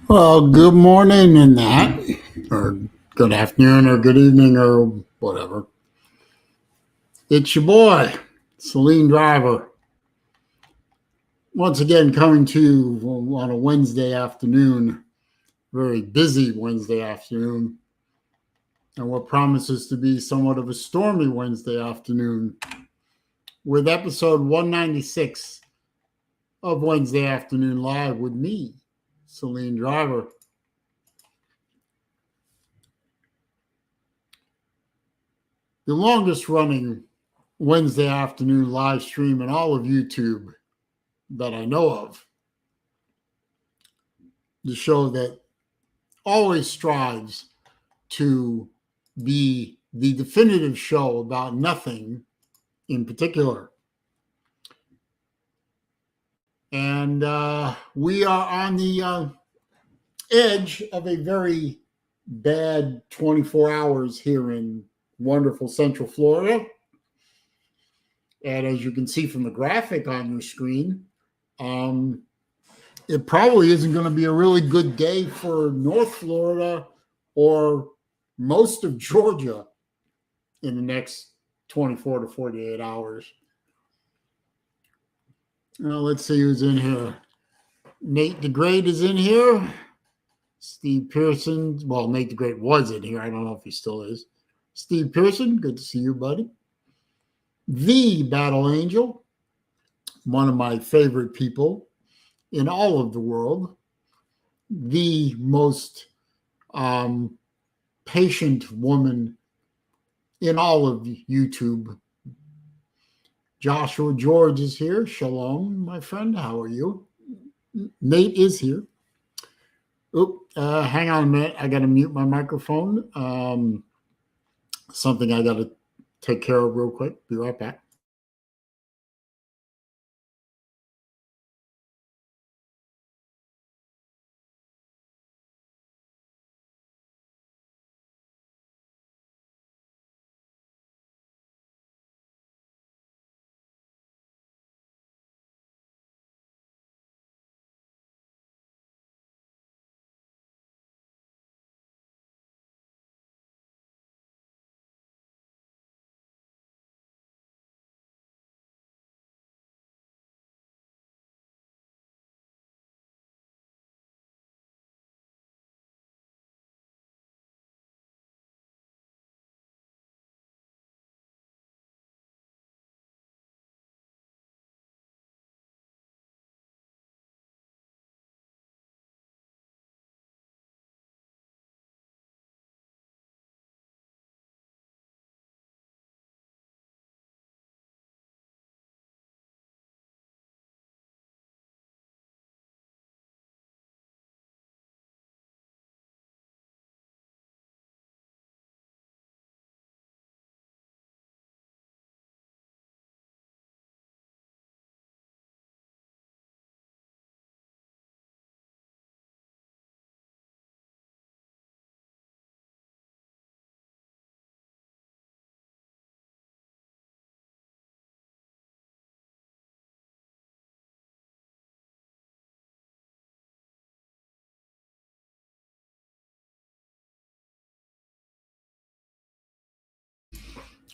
Well, good morning in that, or good afternoon, or good evening, or whatever. It's your boy, SaleenDriver, once again coming to you on a Wednesday afternoon, very busy Wednesday afternoon, and what promises to be somewhat of a stormy Wednesday afternoon, with episode 196 of Wednesday Afternoon Live with me, SaleenDriver. The longest running Wednesday afternoon live stream in all of YouTube that I know of. The show that always strives to be the definitive show about nothing in particular. And we are on the edge of a very bad 24 hours here in wonderful Central Florida. And as you can see from the graphic on your screen, it probably isn't going to be a really good day for North Florida or most of Georgia in the next 24 to 48 hours. Let's see who's in here. Nate the Great is in here. Steve Pearson. Well, Nate the Great was in here. I don't know if he still is. Steve Pearson, good to see you, buddy. The Battle Angel, one of my favorite people in all of the world. The most patient woman in all of YouTube. Joshua George is here. Shalom, my friend. How are you? Nate is here. Hang on a minute. I got to mute my microphone. Something I got to take care of real quick. Be right back.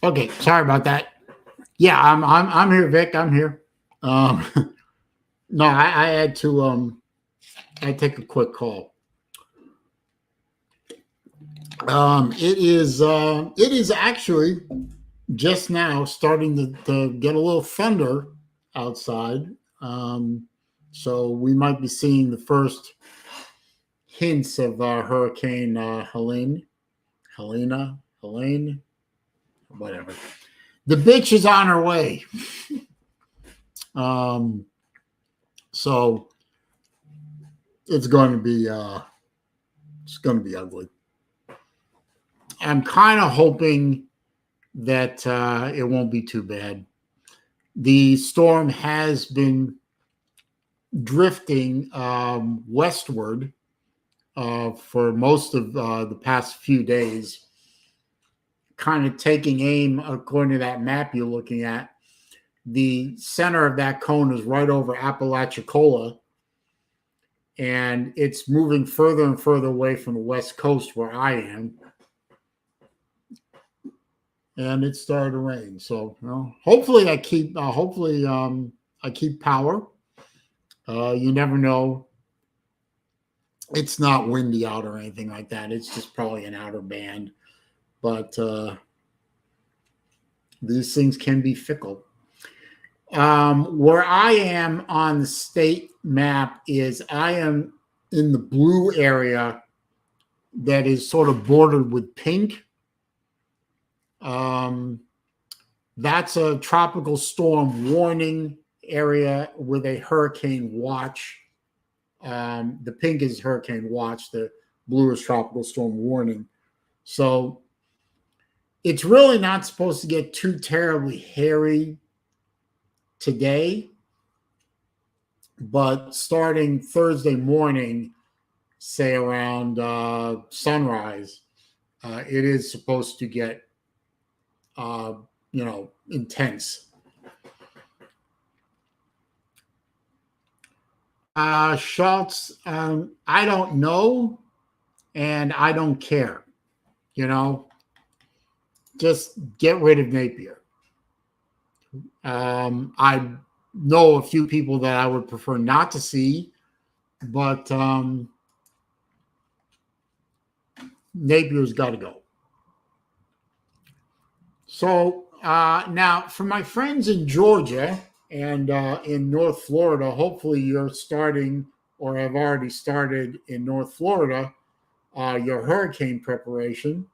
Okay, sorry about that. Yeah, I'm here, Vic. I'm here. No, I had to take a quick call. It is actually just now starting to get a little thunder outside. So we might be seeing the first hints of Hurricane Helene, whatever. The bitch is on her way. So it's going to be ugly. I'm kind of hoping that it won't be too bad. The storm has been drifting westward for most of the past few days, kind of taking aim according to that map you're looking at. The center of that cone is right over Apalachicola, and it's moving further and further away from the West Coast where I am. And it started to rain. So, hopefully I keep I keep power. You never know. It's not windy out or anything like that. It's just probably an outer band. But these things can be fickle. Where I am on the state map is I am in the blue area that is sort of bordered with pink. That's a tropical storm warning area with a hurricane watch. The pink is hurricane watch. The blue is tropical storm warning. So it's really not supposed to get too terribly hairy today. But starting Thursday morning, say around sunrise, it is supposed to get, intense. Schultz, I don't know, and I don't care. Just get rid of Napier. I know a few people that I would prefer not to see, but Napier's got to go. So now, for my friends in Georgia and in North Florida, hopefully you're starting or have already started in North Florida your hurricane preparation.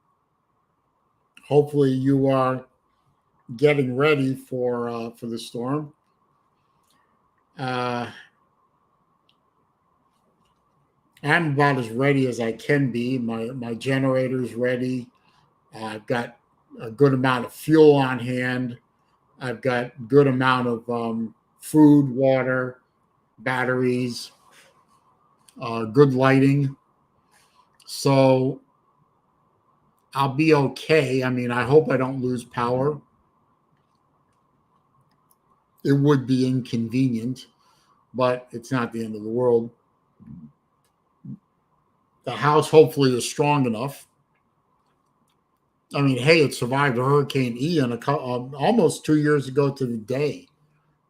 Hopefully you are getting ready for the storm. I'm about as ready as I can be. My generator's ready. I've got a good amount of fuel on hand. I've got a good amount of food, water, batteries, good lighting. So I'll be okay. I mean, I hope I don't lose power. It would be inconvenient, but it's not the end of the world. The house hopefully is strong enough. I mean, hey, it survived Hurricane Ian almost 2 years ago to the day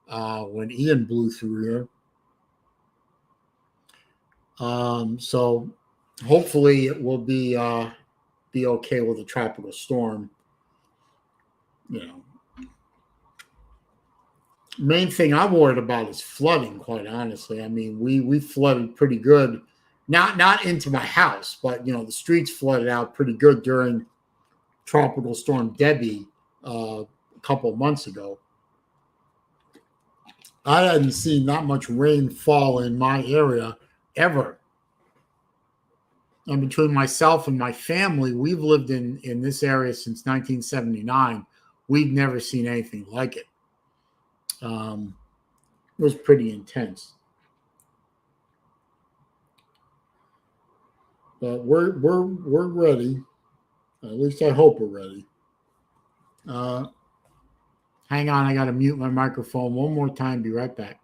when Ian blew through here. So hopefully it will be okay with a tropical storm. Main thing I'm worried about is flooding, quite honestly. I mean, we flooded pretty good. Not into my house, but the streets flooded out pretty good during Tropical Storm Debbie a couple of months ago. I hadn't seen that much rain fall in my area ever. And between myself and my family, we've lived in this area since 1979. We've never seen anything like it. It was pretty intense. But we're ready. At least I hope we're ready. Hang on, I got to mute my microphone one more time. Be right back.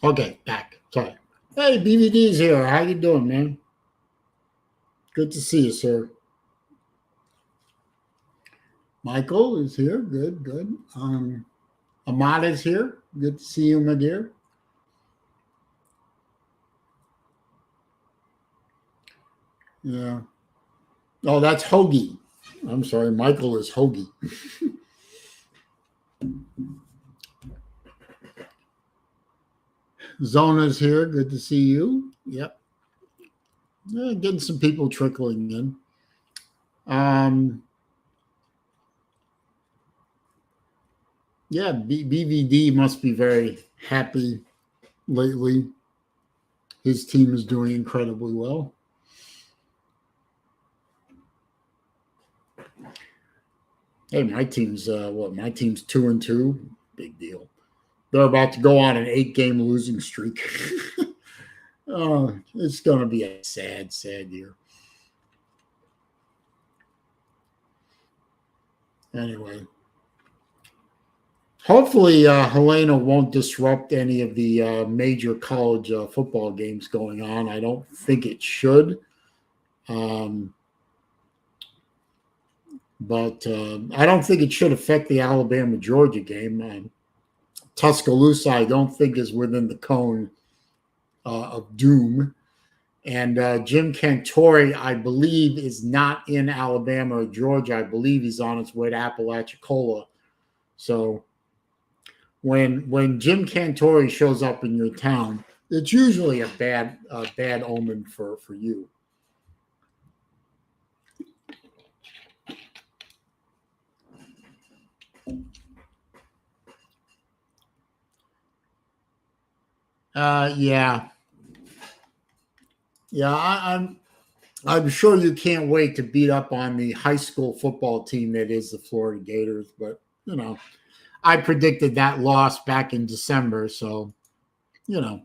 Okay, back. Sorry. Hey, BVD's here. How you doing, man? Good to see you, sir. Michael is here. Good, good. Ahmad is here. Good to see you, my dear. Yeah. Oh, that's Hoagie. I'm sorry. Michael is Hoagie. Zona's here. Good to see you. Yep. Yeah, getting some people trickling in. Um, yeah, BVD must be very happy lately. His team is doing incredibly well. Hey, my team's what? My team's 2-2. Big deal. They're about to go on an 8-game losing streak. Oh, it's going to be a sad, sad year. Anyway, hopefully Helena won't disrupt any of the major college football games going on. I don't think it should. Um, but I don't think it should affect the Alabama Georgia game. Tuscaloosa, I don't think, is within the cone of doom. And Jim Cantore, I believe, is not in Alabama or Georgia. I believe he's on his way to Apalachicola. So when Jim Cantore shows up in your town, it's usually a bad omen for you. Yeah, yeah. I'm sure you can't wait to beat up on the high school football team that is the Florida Gators. But I predicted that loss back in December, so you know.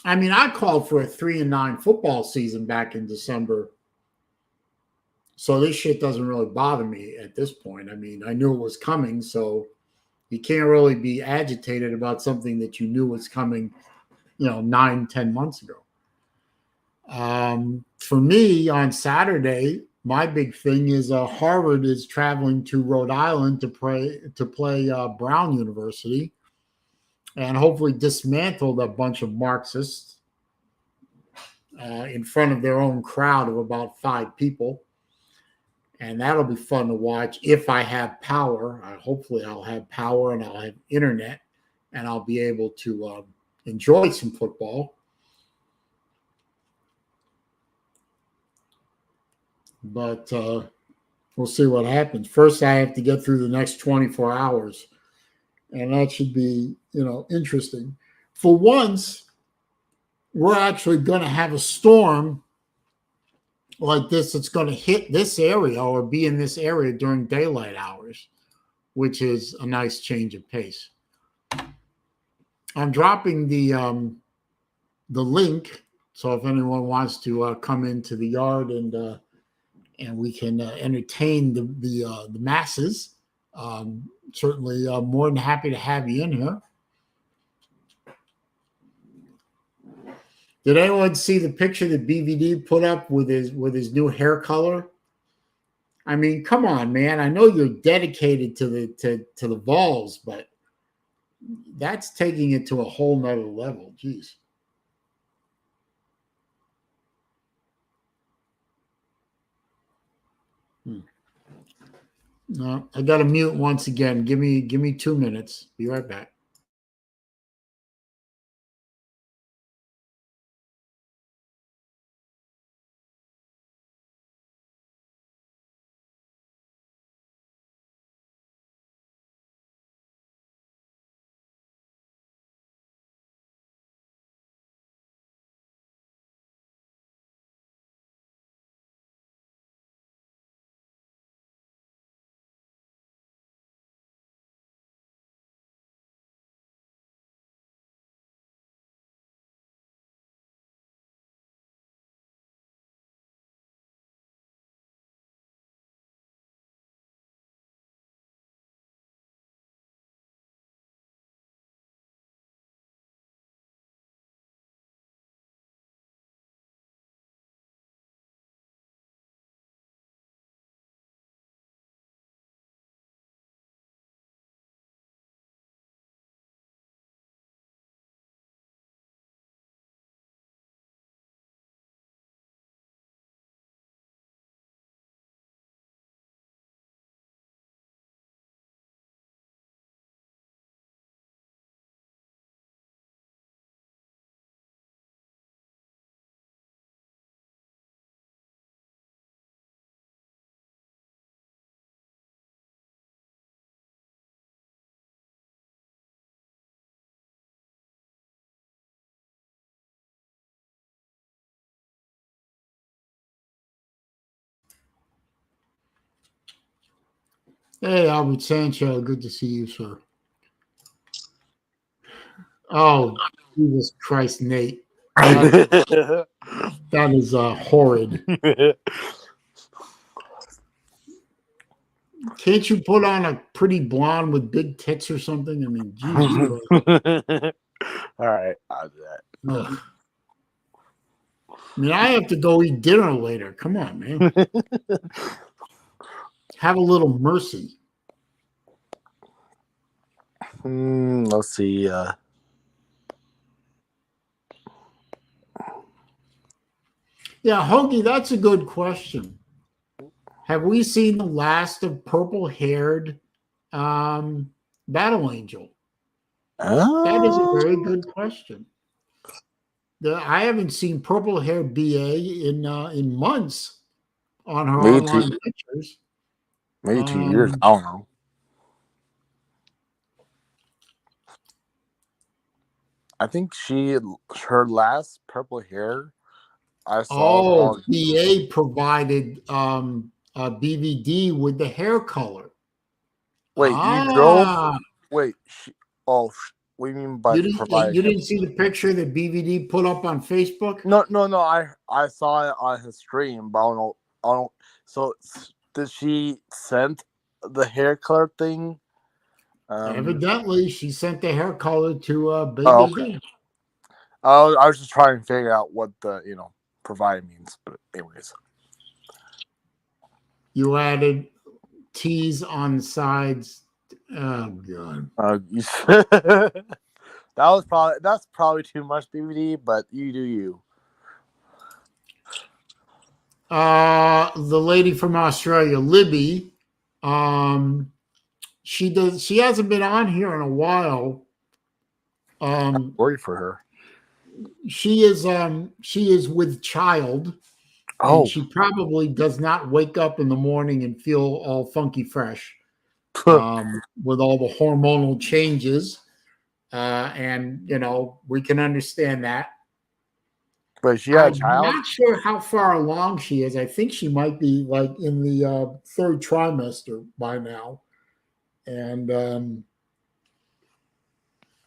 I mean, I called for a 3-9 football season back in December, so this shit doesn't really bother me at this point. I mean, I knew it was coming, so you can't really be agitated about something that you knew was coming, 9, 10 months ago. For me, on Saturday, my big thing is Harvard is traveling to Rhode Island to play Brown University, and hopefully dismantle a bunch of Marxists in front of their own crowd of about 5 people. And that'll be fun to watch if I have power. Hopefully, I'll have power and I'll have internet, and I'll be able to enjoy some football. But we'll see what happens. First, I have to get through the next 24 hours, and that should be, interesting. For once, we're actually going to have a storm like this that's going to hit this area or be in this area during daylight hours, which is a nice change of pace. I'm dropping the link, so if anyone wants to come into the yard and we can entertain the masses, certainly more than happy to have you in here. Did anyone see the picture that BVD put up with his new hair color? I mean, come on, man. I know you're dedicated to the Vols, but that's taking it to a whole nother level. Jeez. No, I got to mute once again. Give me 2 minutes. Be right back. Hey, Albert Sancho, good to see you, sir. Oh, Jesus Christ, Nate. That is horrid. Can't you put on a pretty blonde with big tits or something? I mean, Jesus Christ. All right, I'll do Ugh. I mean, I have to go eat dinner later. Come on, man. that. Have a little mercy. Let's see. Yeah, Hoagie, that's a good question. Have we seen the last of purple-haired Battle Angel? That is a very good question. I haven't seen purple-haired BA in months on her maybe two, online pictures. maybe 2 years. I don't know. I think her last purple hair I saw on. BA provided BVD with the hair color. Wait, you drove? Wait, what do you mean by providing? You didn't see the picture that BVD put up on Facebook? No. I saw it on his stream, but I don't know. So did she send the hair color thing? Evidently, she sent the hair color to BVD. Oh, okay. I was just trying to figure out what the provide means, but anyways. You added T's on the sides. Oh god. That's probably too much BVD, but you do you. The lady from Australia, Libby, she hasn't been on here in a while. I'm worried for her. She is with child. Oh. And she probably does not wake up in the morning and feel all funky fresh with all the hormonal changes. And, we can understand that. But she had a child? I'm not sure how far along she is. I think she might be like in the third trimester by now. And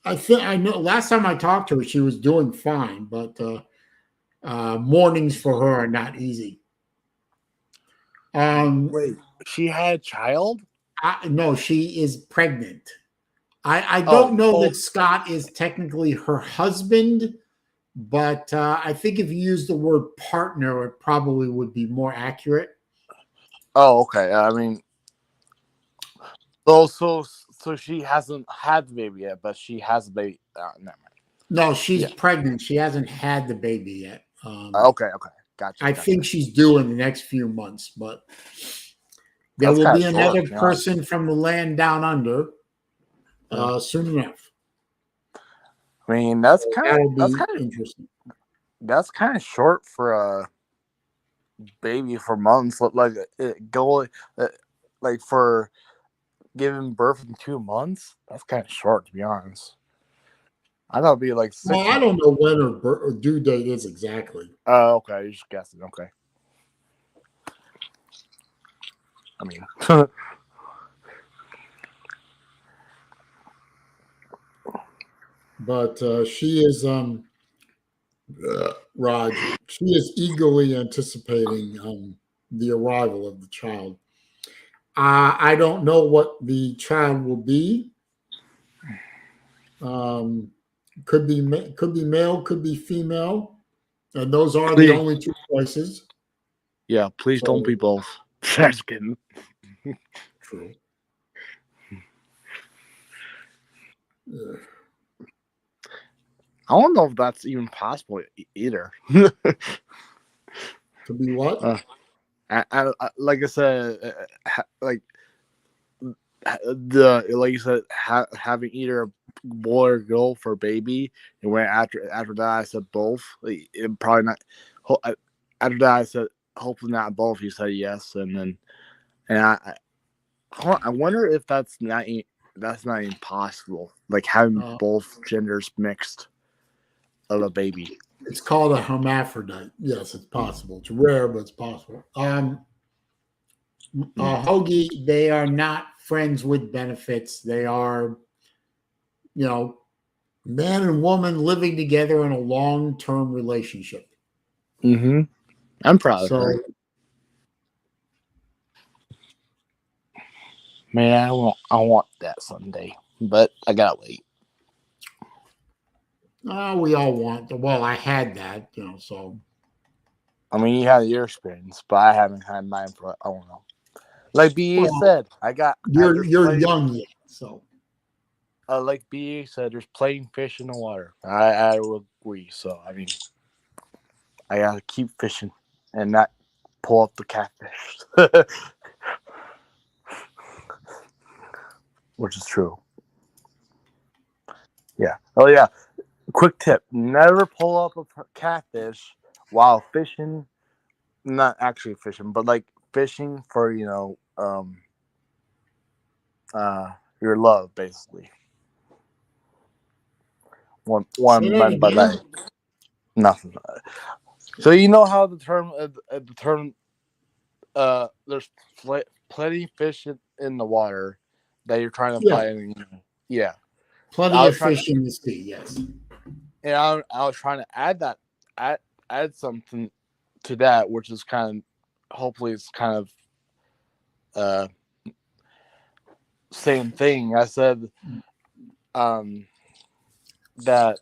I know last time I talked to her, she was doing fine, but mornings for her are not easy. Wait, she had a child? No, she is pregnant. I don't know that Scott is technically her husband, but I think if you use the word partner, it probably would be more accurate. Oh, okay. I mean, so she hasn't had the baby yet, but she has a baby. Never mind. No, she's pregnant. She hasn't had the baby yet. Okay, gotcha. I think she's due in the next few months, but there will be another person from the land down under soon enough. I mean, that's kind of interesting. That's kind of short for a baby for months. Like for giving birth in 2 months. That's kind of short, to be honest. I thought it'd be like 6 months. I don't know when her due date is exactly. Oh, okay. You're just guessing. Okay. I mean, but she is Raj. She is eagerly anticipating the arrival of the child. I don't know what the child will be. Could be male, could be female, and those are the only two choices. Yeah, please don't be both. Just kidding. True. Yeah. I don't know if that's even possible either. To be what? Like I said, like you said, having either a boy or girl for a baby, and when after that I said both. It probably not. After that I said hopefully not both. You said yes, and I wonder if that's not impossible. Like having both genders mixed of a baby. It's called a hermaphrodite. Yes, it's possible. It's rare, but it's possible. Hoagie, they are not friends with benefits. They are, man and woman living together in a long-term relationship. Mm-hmm. I'm proud of So, her. Man, I want that someday, but I gotta wait. we all want. Well, I had that, so. I mean, you had your experience, but I haven't had mine for I don't know. Like BA Well, said, there's you're plenty. young yet, so. Like BA said, there's plenty fish in the water. I would agree. So I mean, I gotta keep fishing and not pull up the catfish, which is true. Yeah. Oh yeah. Quick tip: never pull up a catfish while fishing. Not actually fishing, but like fishing for your love, basically. Say One that meant by again. that nothing. So you know how the term there's plenty fish in the water that you're trying to Yeah, fight. And, yeah, plenty I was of trying to, fish in the sea. Yes. and I was trying to add something to that, which is kind of hopefully it's kind of uh same thing. I said um that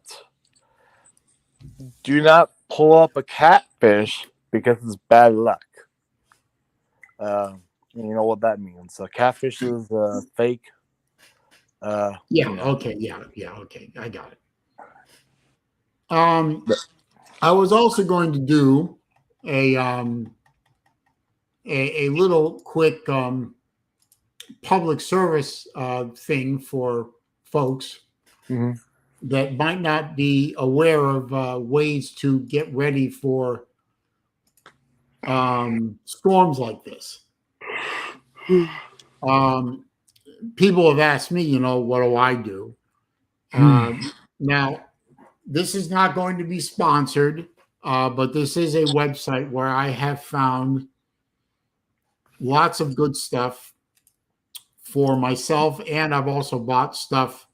do not pull up a catfish because it's bad luck. You know what that means. A catfish is fake. Yeah. You know. Okay. Yeah. Yeah. Okay. I got it. I was also going to do a um, a little quick public service thing for folks Mm-hmm. that might not be aware of ways to get ready for storms like this. Um, People have asked me, what do I do? Now, this is not going to be sponsored, but this is a website where I have found lots of good stuff for myself, and I've also bought stuff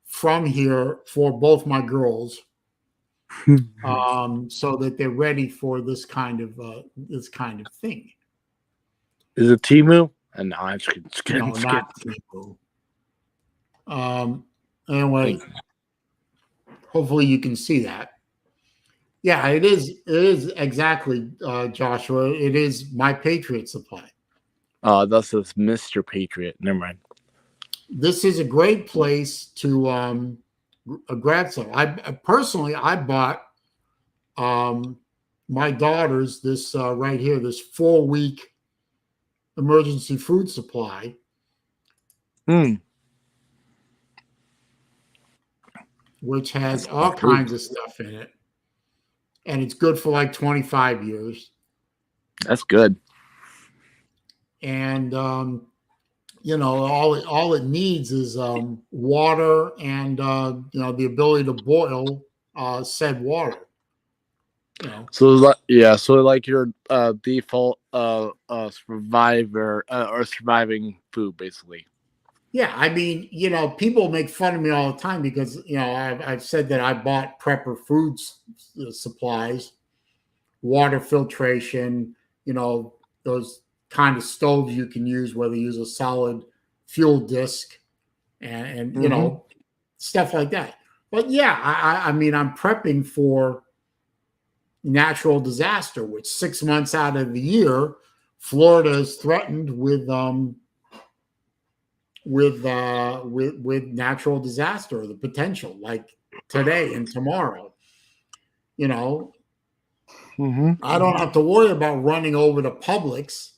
from here for both my girls, so that they're ready for this kind of thing. Is it Timu? And no, I'm just kidding. Just kidding. No, Just not kidding. Timu. Anyway, Thank you. hopefully you can see that. Yeah, it is. It is exactly, Joshua. It is My Patriot Supply. That's this Mr. Patriot. Never mind. This is a great place to grab some. I personally, I bought um, my daughters this right here, this 4 week emergency food supply, Hmm. which has That's all food. kinds of stuff in it, and it's good for like 25 years. That's good. And all it needs is water and the ability to boil said water. So like your default survivor or surviving food, basically. Yeah, I mean, people make fun of me all the time because I've said that I bought prepper foods supplies, water filtration, those kind of stoves you can use, whether you use a solid fuel disc and Mm-hmm. stuff like that. But yeah, I mean, I'm prepping for natural disaster, which 6 months out of the year, Florida is threatened with natural disaster, the potential, like today and tomorrow. You know, Mm-hmm. I don't have to worry about running over to Publix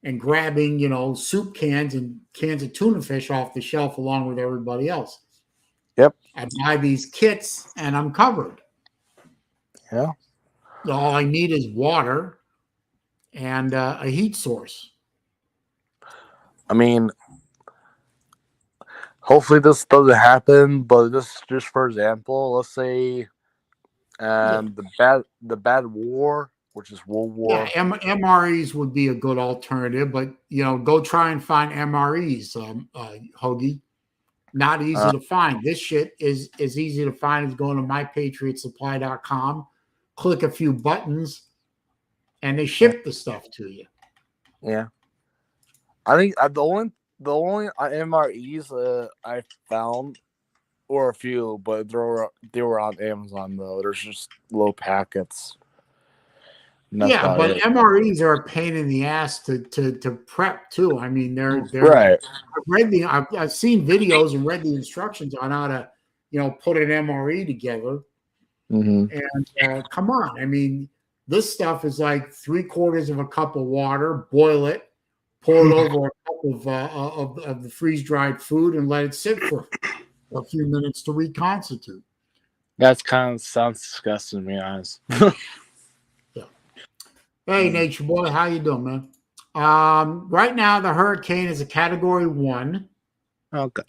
and grabbing, soup cans and cans of tuna fish off the shelf along with everybody else. Yep. I buy these kits and I'm covered. Yeah. All I need is water and a heat source. I mean, hopefully this doesn't happen, but just for example, let's say Yeah. the bad war which is World Yeah, War. MREs would be a good alternative, but go try and find MREs, Hoagie. Not easy to find. This shit is as easy to find as going to mypatriotsupply.com, click a few buttons, and they ship the stuff to you. Yeah, I think the only MREs I found were a few, but they were on Amazon though. There's just low packets. Yeah, but MREs are a pain in the ass to prep too. I mean, they're right. I've seen videos and read the instructions on how to put an MRE together. Mm-hmm. And come on, I mean, this stuff is like 3/4 of a cup of water. Boil it, pour it over a cup of the freeze dried food, and let it sit for a few minutes to reconstitute. That's kind of sounds disgusting to be honest. Yeah. Hey, Nature Boy, how you doing, man? Right now, the hurricane is a Category 1. Okay.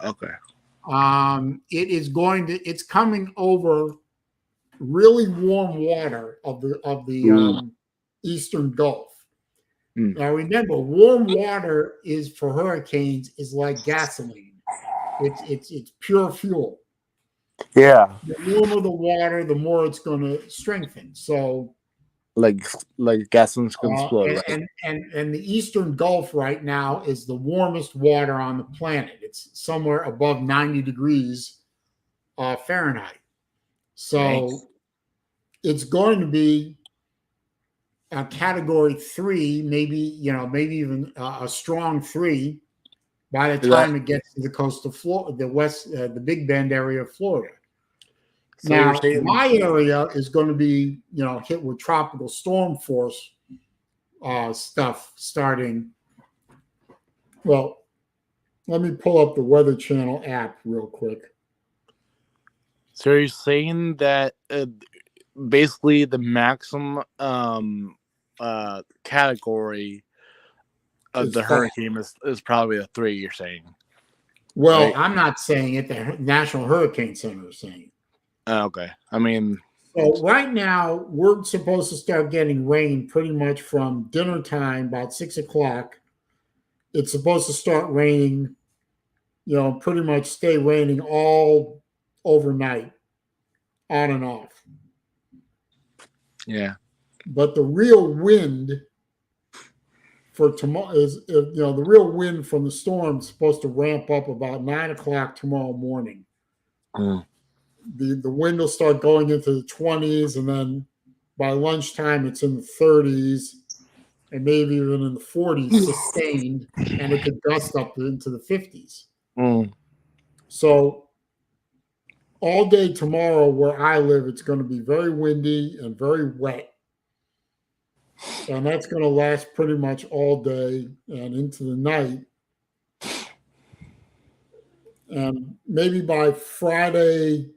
It's coming over really warm water of the Eastern Gulf. Now, remember, warm water is for hurricanes is like gasoline. It's pure fuel. Yeah. The warmer the water, the more it's going to strengthen. So, like gasoline's gonna explode, right? And the Eastern Gulf right now is the warmest water on the planet. It's somewhere above 90 degrees Fahrenheit. So it's going to be a Category 3, maybe even a strong 3 by the time it gets to the coast of Florida, the Big Bend area of Florida. So now, my area is going to be, hit with tropical storm force stuff starting. Well, let me pull up the Weather Channel app real quick. So you're saying that basically the maximum category of the hurricane is probably a 3, you're saying? Well, right? I'm not saying it. The National Hurricane Center is saying it. Okay. I mean, so right now we're supposed to start getting rain pretty much from dinner time, about 6 o'clock. It's supposed to start raining, pretty much stay raining all overnight, on and off. Yeah. But the real wind for tomorrow is, the real wind from the storm is supposed to ramp up about 9 o'clock tomorrow morning. The wind will start going into the 20s, and then by lunchtime it's in the 30s and maybe even in the 40s sustained, and it could gust up into the 50s. So all day tomorrow where I live, it's going to be very windy and very wet. And that's going to last pretty much all day and into the night. And maybe by Friday,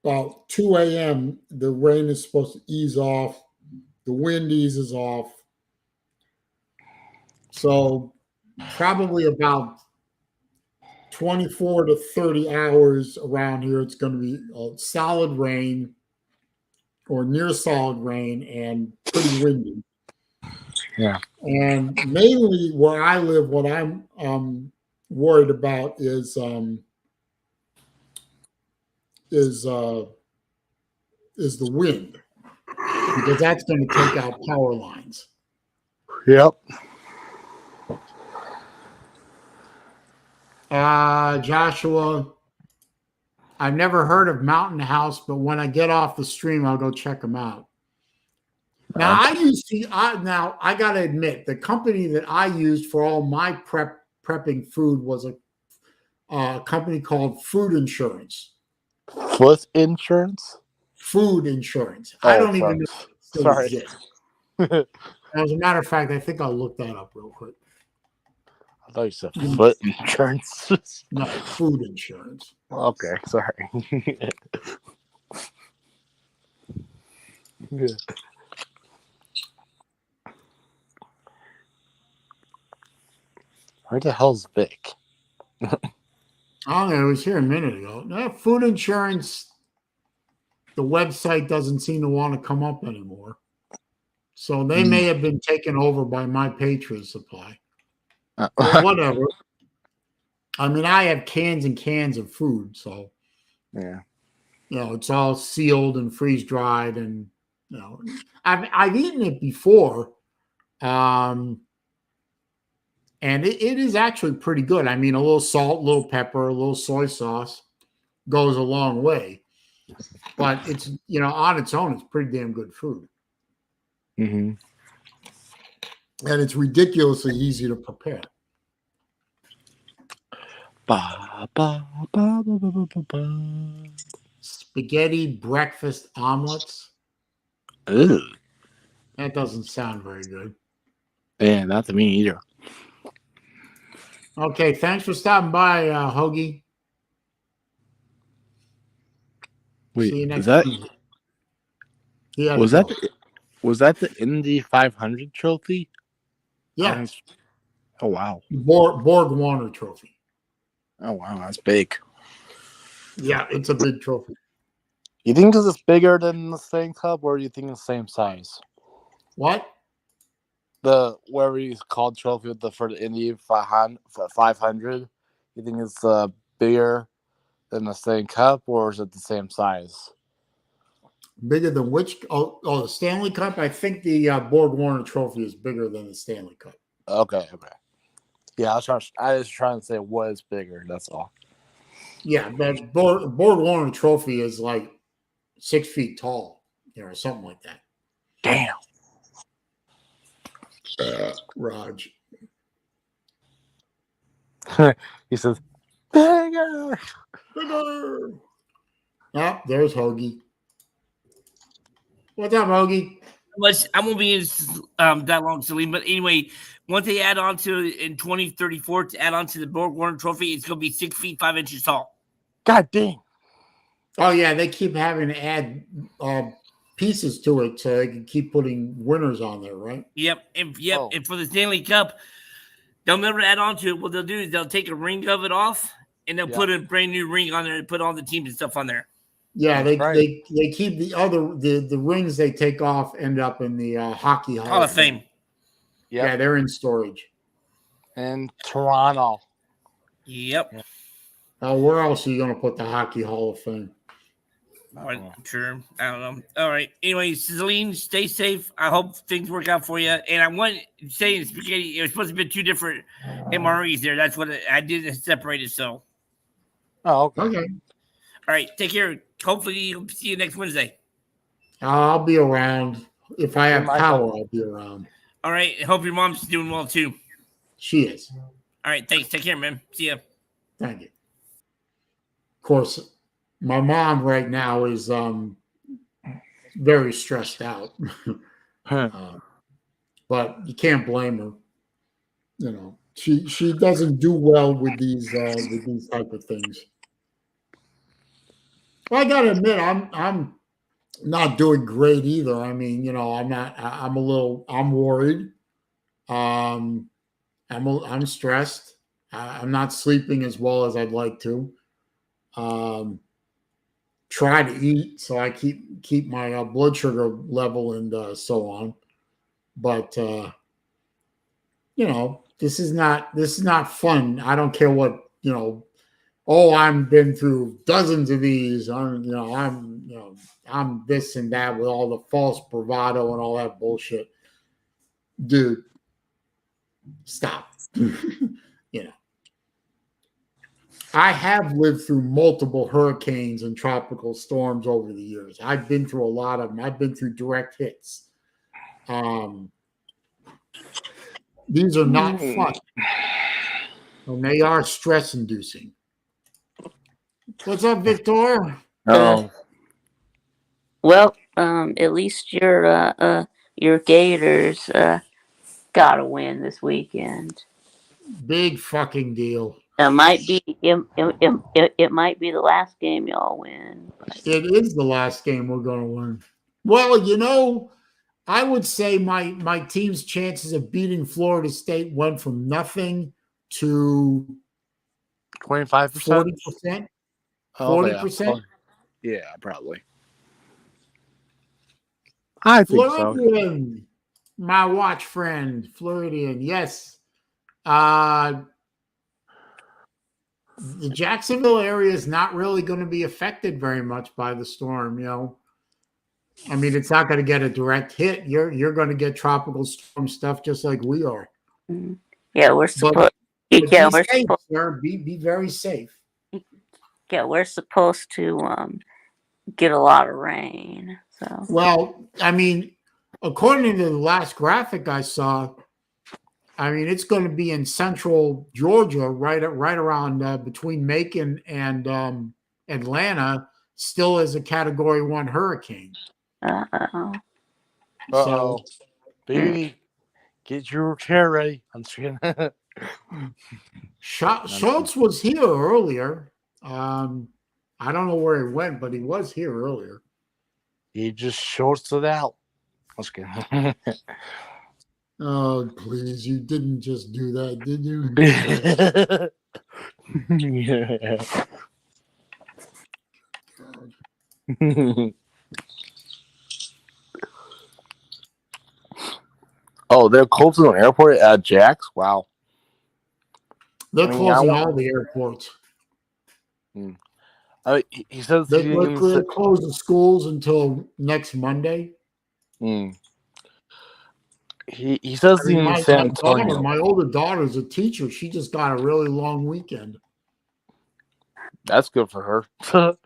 about 2 a.m., the rain is supposed to ease off. The wind eases off. So probably about 24 to 30 hours around here, it's going to be a solid rain or near solid rain and pretty windy. Yeah. And mainly where I live, what I'm worried about is the wind, because that's going to take out power lines. Yep. Joshua, I've never heard of Mountain House, but when I get off the stream, I'll go check them out. Now, I got to admit, the company that I used for all my prepping food was a company called Food Insurance. What insurance? Food Insurance. I don't even know if it still exists. As a matter of fact, I think I'll look that up real quick. I thought you said foot insurance. No, food insurance. Okay, sorry. Yeah. Where the hell's Vic? Oh, it was here a minute ago. No, food insurance, the website doesn't seem to want to come up anymore. So they may have been taken over by my Patriot Supply. Uh, Well, whatever. I mean, I have cans and cans of food, so yeah. it's all sealed and freeze dried, and I've eaten it before, and it is actually pretty good. I mean, a little salt, a little pepper, a little soy sauce goes a long way. But it's on its own, it's pretty damn good food, Mm-hmm. and it's ridiculously easy to prepare. Ba, ba, ba, ba, ba, ba, ba. Spaghetti breakfast omelets. Ew. That doesn't sound very good. Yeah, not to me either. Okay, thanks for stopping by, Hoagie. Wait, See you next is that Tuesday. He had was to that go. was that the Indy 500 trophy? Yeah, Oh wow. Borg Warner Trophy. Oh wow, that's big. Yeah, it's a big trophy. You think this is bigger than the same cup, or do you think it's the same size? What? The whatever you called trophy for the Indy 500. You think it's bigger than the same cup, or is it the same size? Bigger than which? Oh, the Stanley Cup. I think the Borg Warner Trophy is bigger than the Stanley Cup. Okay. Yeah, I was trying to say what is bigger. That's all. Yeah, but Borg Warner Trophy is like 6 feet tall, or something like that. Damn. Raj. He says, bigger. Bigger. Ah, there's Hoagie. What's up, Hoagie? I won't be in that long, Saleen. But anyway, once they add on to in 2034 to add on to the Borg Warner Trophy, it's going to be 6 feet 5 inches tall. God dang. Oh yeah, they keep having to add pieces to it so they can keep putting winners on there, right? Yep. And for the Stanley Cup, they'll never add on to it. What they'll do is they'll take a ring of it off and they'll put a brand new ring on there and put all the teams and stuff on there. Yeah, they keep the rings they take off end up in the Hockey Hall of Fame. Yep. Yeah, they're in storage. In Toronto. Yep. Where else are you going to put the Hockey Hall of Fame? I'm sure. I don't know. All right. Anyway, Saleen, stay safe. I hope things work out for you. And I want to say in spaghetti, it was supposed to be 2 different MREs there. That's what I did separate it. So. Oh, okay. Okay. All right. Take care. Hopefully, we'll see you next Wednesday. I'll be around. If I have power, I'll be around. All right. I hope your mom's doing well, too. She is. All right. Thanks. Take care, man. See ya. Thank you. Of course, my mom right now is very stressed out. But you can't blame her. She doesn't do well with these type of things. Well, I gotta admit, I'm not doing great either. I mean, I'm worried. I'm stressed. I'm not sleeping as well as I'd like to. Try to eat so I keep my blood sugar level and so on. But this is not fun. I don't care what I've been through dozens of these. I'm this and that with all the false bravado and all that bullshit. Dude, stop. I have lived through multiple hurricanes and tropical storms over the years. I've been through a lot of them. I've been through direct hits. These are not fun. And they are stress-inducing. What's up, Victor? Well, at least your Gators got a win this weekend. Big fucking deal. It might be the last game y'all win. It is the last game we're going to win. Well, I would say my team's chances of beating Florida State went from nothing to 25%, 40%. 40%. Yeah, probably. I think so. my watch friend, Floridian. Yes. The Jacksonville area is not really going to be affected very much by the storm. I mean, it's not going to get a direct hit. You're going to get tropical storm stuff just like we are. Mm. Yeah, we're But, supposed. but Yeah, be we're safe, supposed. sir. Be very safe. Yeah, we're supposed to get a lot of rain. So. Well, I mean, according to the last graphic I saw, I mean, it's going to be in central Georgia, right around between Macon and Atlanta, still as a Category 1 hurricane. Uh-oh. So, Baby, get your chair ready. I'm just kidding. Schultz was here earlier. I don't know where he went, but he was here earlier. He just shorts it out. I'm just kidding. Oh, please. You didn't just do that, did you? Yeah. Oh, they're closing the airport at Jack's? Wow. They're I mean, closing all the airports. He says They he's close the schools until next Monday. He says he's in San Antonio. My older daughter's a teacher. She just got a really long weekend. That's good for her.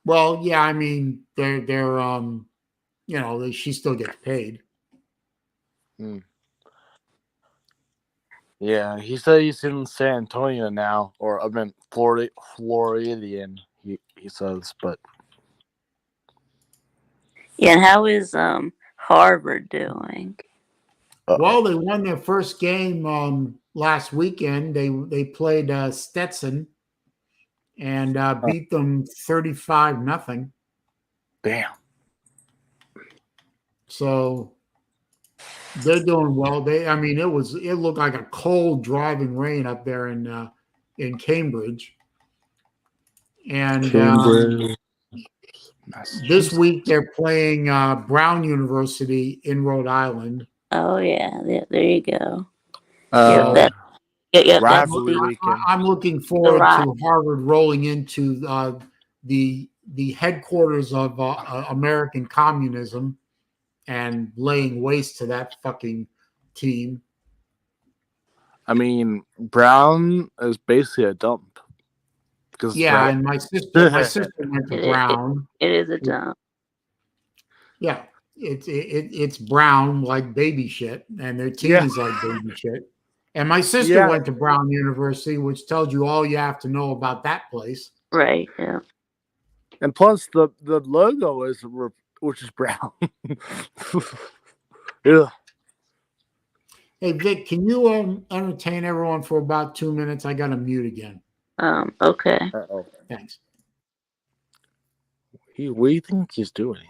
Well, yeah, I mean, they're she still gets paid. Yeah, he said he's in San Antonio now, or I mean Floridian. He says, but Yeah, and how is Harvard doing? Well, they won their first game last weekend. They played Stetson and beat them 35-0. Damn. So they're doing well. It looked like a cold driving rain up there in Cambridge. And this week they're playing Brown University in Rhode Island. Oh yeah, there you go. Rivalry weekend. I'm looking forward to Harvard rolling into the headquarters of American communism and laying waste to that fucking team. I mean, Brown is basically a dump. Yeah, and my sister went to Brown. It is a dump. Yeah, it's Brown like baby shit, and their team is like baby shit. And my sister went to Brown University, which tells you all you have to know about that place. Right. Yeah. And plus, the logo is which is brown. Yeah. Hey Vic, can you entertain everyone for about 2 minutes? I got to mute again. Okay. Uh-oh. Thanks. What do you think he's doing?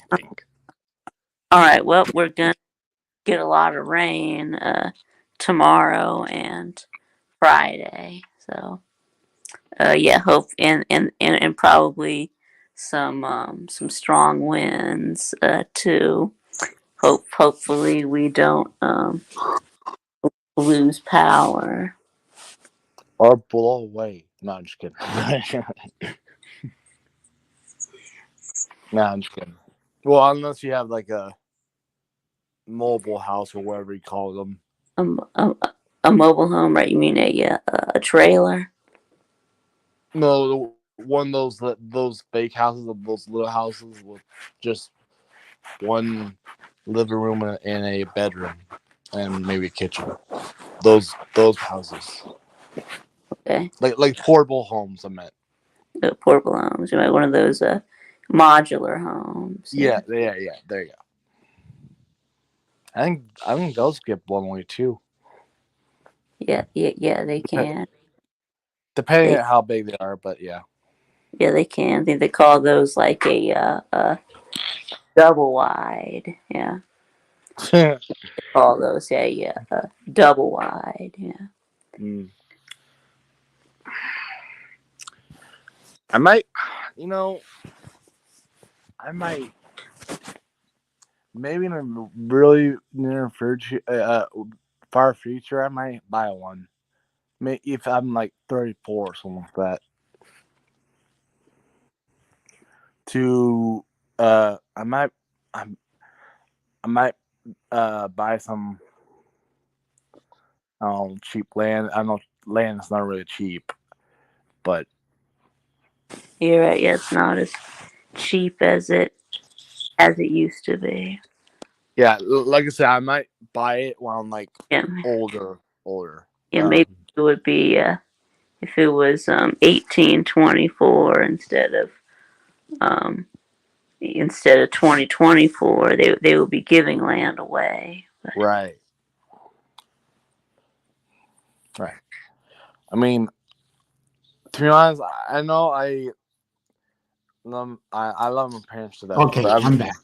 All right. Well, we're gonna get a lot of rain tomorrow and Friday. So, hope and probably some strong winds too. Hopefully we don't lose power or blow away. No, I'm just kidding. No, I'm just kidding. Well, unless you have like a mobile house or whatever you call them. A mobile home, right? You mean a trailer? No, one of those fake houses, those little houses with just one living room and a bedroom and maybe a kitchen. Those houses. Okay. Like portable homes, I meant. Portable homes. You might one of those modular homes. Yeah. There you go. I think those get blown away too. Yeah, they can. Depending on how big they are, but yeah. Yeah, they can. I think they call those like a double wide. Yeah. All those, double wide. Yeah. I might maybe in a really near future, far future, I might buy one. Maybe if I'm like 34 or something like that. I might, buy some cheap land. I know land is not really cheap, but You're right. Yeah, it's not as cheap as it used to be. yeah, like I said, I might buy it when I'm like Yeah, older. yeah. Maybe it would be if it was 1824 instead of 2024, they would be giving land away. Right. I mean, to be honest, I know I love my parents to death. Okay, I'm back.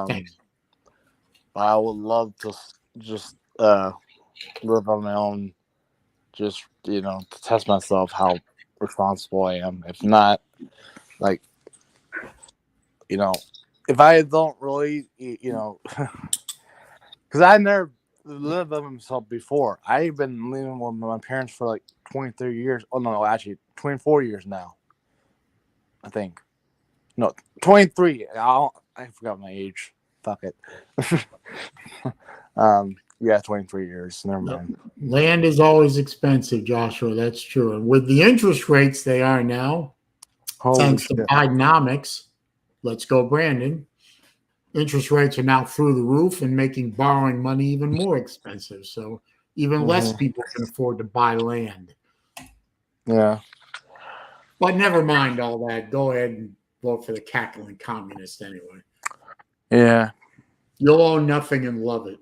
Thanks. But I would love to just live on my own. Just to test myself how responsible I am. If not, like if I don't really, because I never lived by myself before. I've been living with my parents for like 23 years. Oh no, actually 24 years now. I think. No, 23. I forgot my age. Fuck it. Yeah, 23 years. Never mind. Land is always expensive, Joshua. That's true. And with the interest rates they are now, thanks to Bidenomics, let's go, Brandon. Interest rates are now through the roof and making borrowing money even more expensive. So even less people can afford to buy land. Yeah. But never mind all that. Go ahead and vote for the cackling communist anyway. Yeah. You'll own nothing and love it.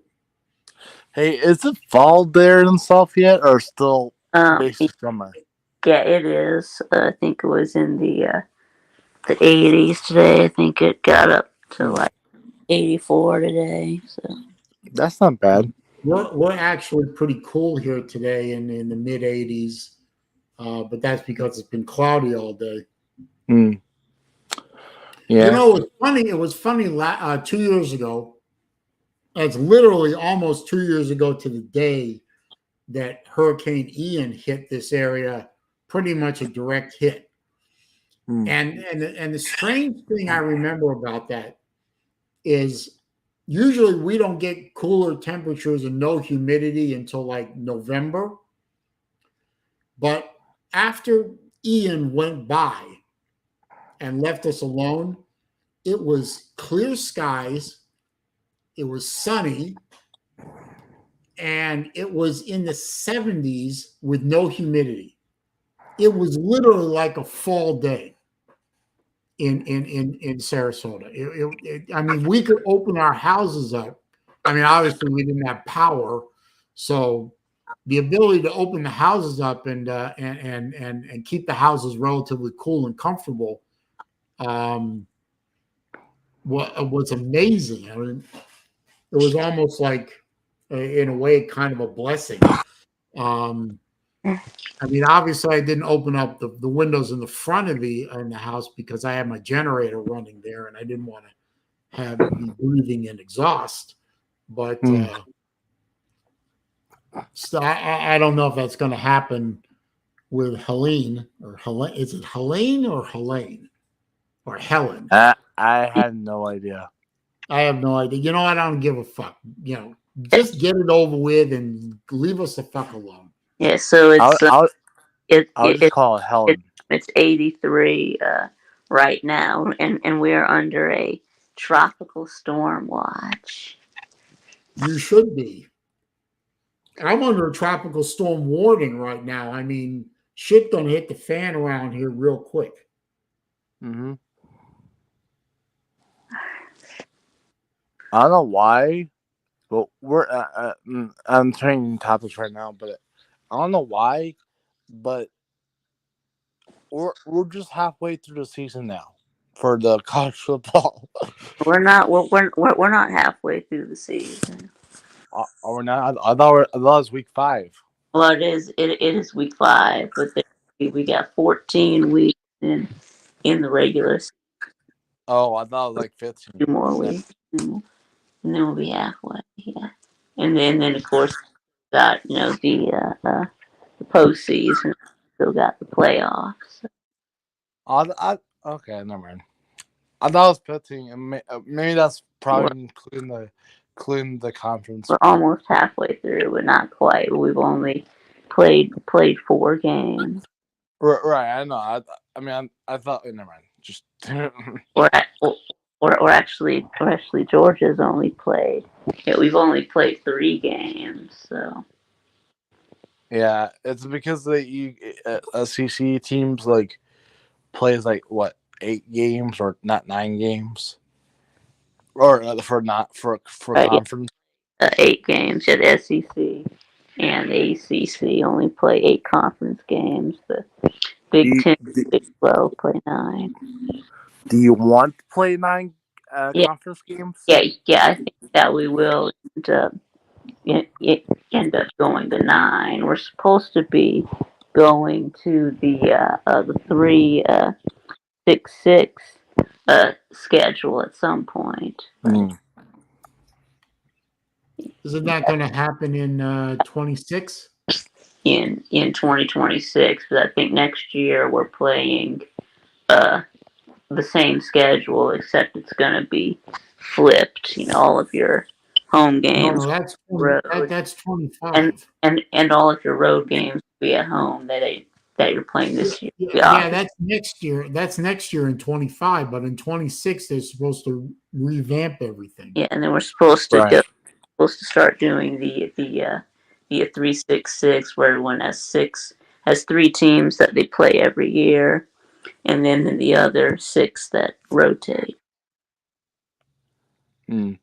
Hey, is it fall there and stuff yet, or still basically summer? Yeah, it is. I think it was in the 80s today. I think it got up to like 84 today. So that's not bad. We're actually pretty cool here today in the mid 80s, but that's because it's been cloudy all day. Mm. Yeah. It was funny. 2 years ago, it's literally almost 2 years ago to the day that Hurricane Ian hit this area, pretty much a direct hit. And the strange thing I remember about that is usually we don't get cooler temperatures and no humidity until like November. But after Ian went by and left us alone, it was clear skies, it was sunny, and it was in the 70s with no humidity. It was literally like a fall day in Sarasota. I mean, we could open our houses up. I mean, obviously we didn't have power, so the ability to open the houses up and keep the houses relatively cool and comfortable was amazing. I mean, it was almost like, in a way, kind of a blessing. I mean, obviously, I didn't open up the windows in the front of the house because I had my generator running there, and I didn't want to be breathing in exhaust. But so I don't know if that's going to happen with Helene or Helene. Is it Helene or Helene or Helen? I had no idea. I have no idea. I don't give a fuck. Just get it over with and leave us the fuck alone. Yeah, so I'll just call it Helen. It's 83 right now, and we're under a tropical storm watch. You should be. I'm under a tropical storm warning right now. I mean, shit gonna hit the fan around here real quick. Mm-hmm. I don't know why, but I'm changing topics right now, but I don't know why, but we're just halfway through the season now for the college football. We're not halfway through the season. We're not. I thought it was week 5. Well, it is. It is week 5, but we got 14 weeks in the regular season. Oh, I thought it was like 15. 2 more weeks, and then we'll be halfway. Yeah, and then of course got the postseason. Still got the playoffs. Okay, never mind. I thought it was 15, and maybe that's We're, probably including the conference. we're almost halfway through, but not quite. We've only played 4 games. Right, I know. I thought. Never mind. Just Or actually Georgia's only played. Yeah, we've only played 3 games. So yeah, it's because the SEC teams like plays like what 8 games or not 9 games, or for yeah, conference. 8 games. Yeah, the SEC and the ACC only play 8 conference games. The Do Big you, Ten, do, Big 12 play 9. do you want to play 9 Yeah, conference games? yeah. I think that we will end up, end up going to 9. We're supposed to be going to the 3-6-6 schedule at some point. Mm. Isn't that going to happen in 26? In 2026, but I think next year we're playing uh the same schedule, except it's going to be flipped. All of your home games No, that's 20, road, that's and 25. all of your road games will be at home that you're playing Yeah, this year. yeah, Yeah, yeah, that's next year. That's next year in 25, but in 26 they're supposed to revamp everything. yeah, and then we're supposed to Right. start doing the 3-6-6, where everyone has 3 teams that they play every year, and then the other 6 that rotate. Mm.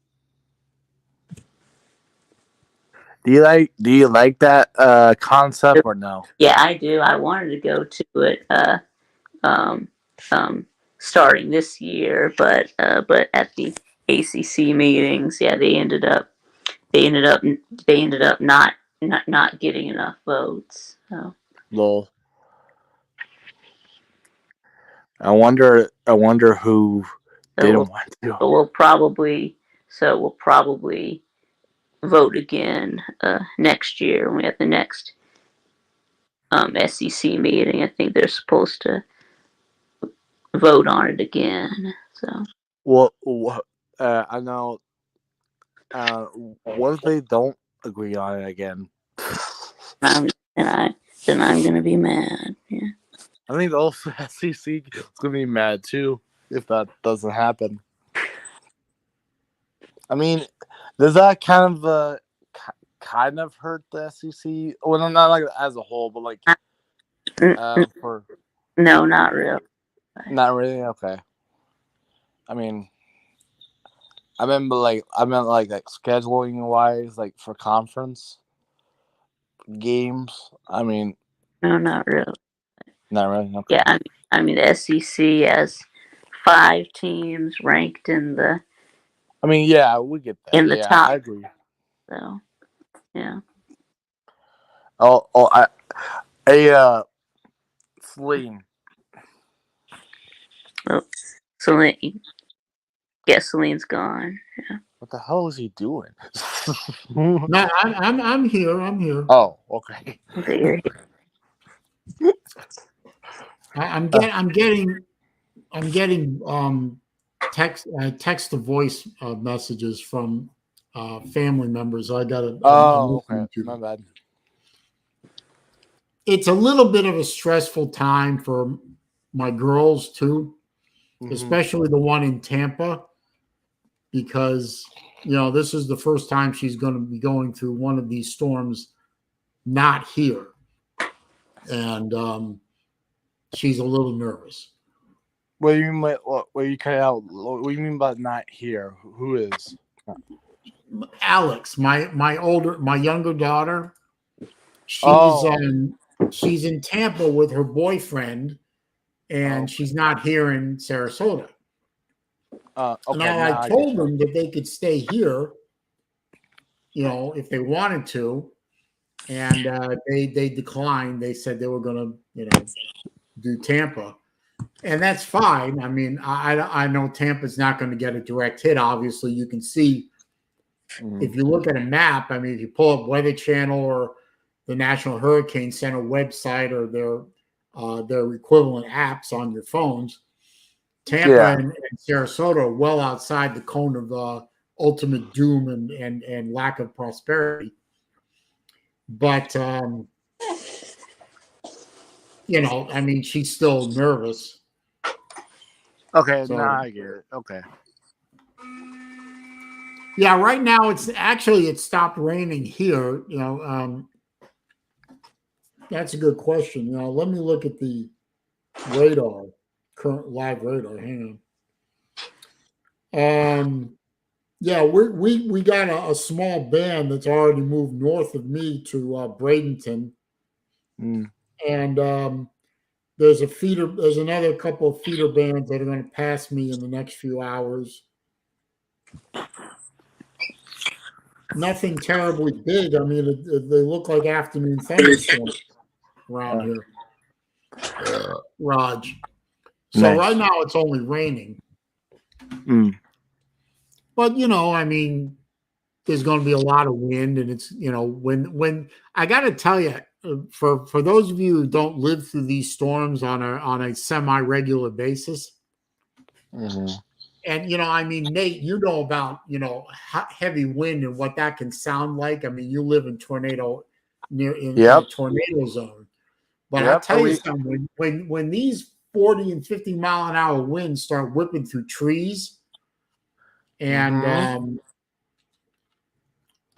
Do you like that concept or no? Yeah, I do. I wanted to go to it um, starting this year, but at the ACC meetings, yeah, they ended up not getting enough votes. So Lol. I wonder who so didn't want to. we'll probably vote again next year when we have the next SEC meeting. I think they're supposed to vote on it again. So Well, I know. What if they don't agree on it again? I'm and I then I'm gonna be mad. Yeah. I think the whole SEC is gonna be mad too if that doesn't happen. I mean, does that kind of hurt the SEC? Well, not like as a whole, but like for No, not really. not really. Okay. I mean, I meant like scheduling wise, like for conference games. I mean, No, not really. not really. Okay. Yeah, I mean the SEC has 5 teams ranked I mean, yeah, we get that. in the Yeah, top. I agree. So yeah. Saleen. Oh, Celine's gone. Yeah. What the hell is he doing? No, I'm here. I'm here. Oh, okay. Okay, I'm getting text to voice messages from family members. I'm Oh, listening okay. to My them. bad. It's a little bit of a stressful time for my girls too, Mhm. especially the one in Tampa, because this is the first time she's going to be going through one of these storms not here, and she's a little nervous. What do you mean? What you cut out? What do you mean by not here? Who is? Alex, my younger daughter, Oh, she's in Tampa with her boyfriend, and she's not here in Sarasota. okay. Now I Now I get told you. them that they could stay here, if they wanted to, and they declined. They said they were going to do Tampa, And that's fine. I mean, I know Tampa's not going to get a direct hit. Obviously, you can see if you look at a map. I mean, if you pull up Weather Channel or the National Hurricane Center website or their equivalent apps on your phones, Tampa and Sarasota are well outside the cone of ultimate doom and lack of prosperity. But you know, I mean, she's still nervous. Okay, So, now I get it. Okay. Yeah, right now it stopped raining here. You know, that's a good question. You know, let me look at the radar, current live radar. Hang on. Yeah, we got a small band that's already moved north of me to Bradenton, and there's another couple of feeder bands that are going to pass me in the next few hours. Nothing terribly big. I mean, they look like afternoon thunderstorms around here, Raj. So right now it's only raining. But you know, I mean, there's going to be a lot of wind, and it's, you know, when I got to tell you, for those of you who don't live through these storms on a semi-regular basis, and you know, I mean, Nate, you know about, you know, heavy wind and what that can sound like. I mean, you live in a tornado zone. But I'll tell you something, when these 40 and 50 mile an hour winds start whipping through trees, and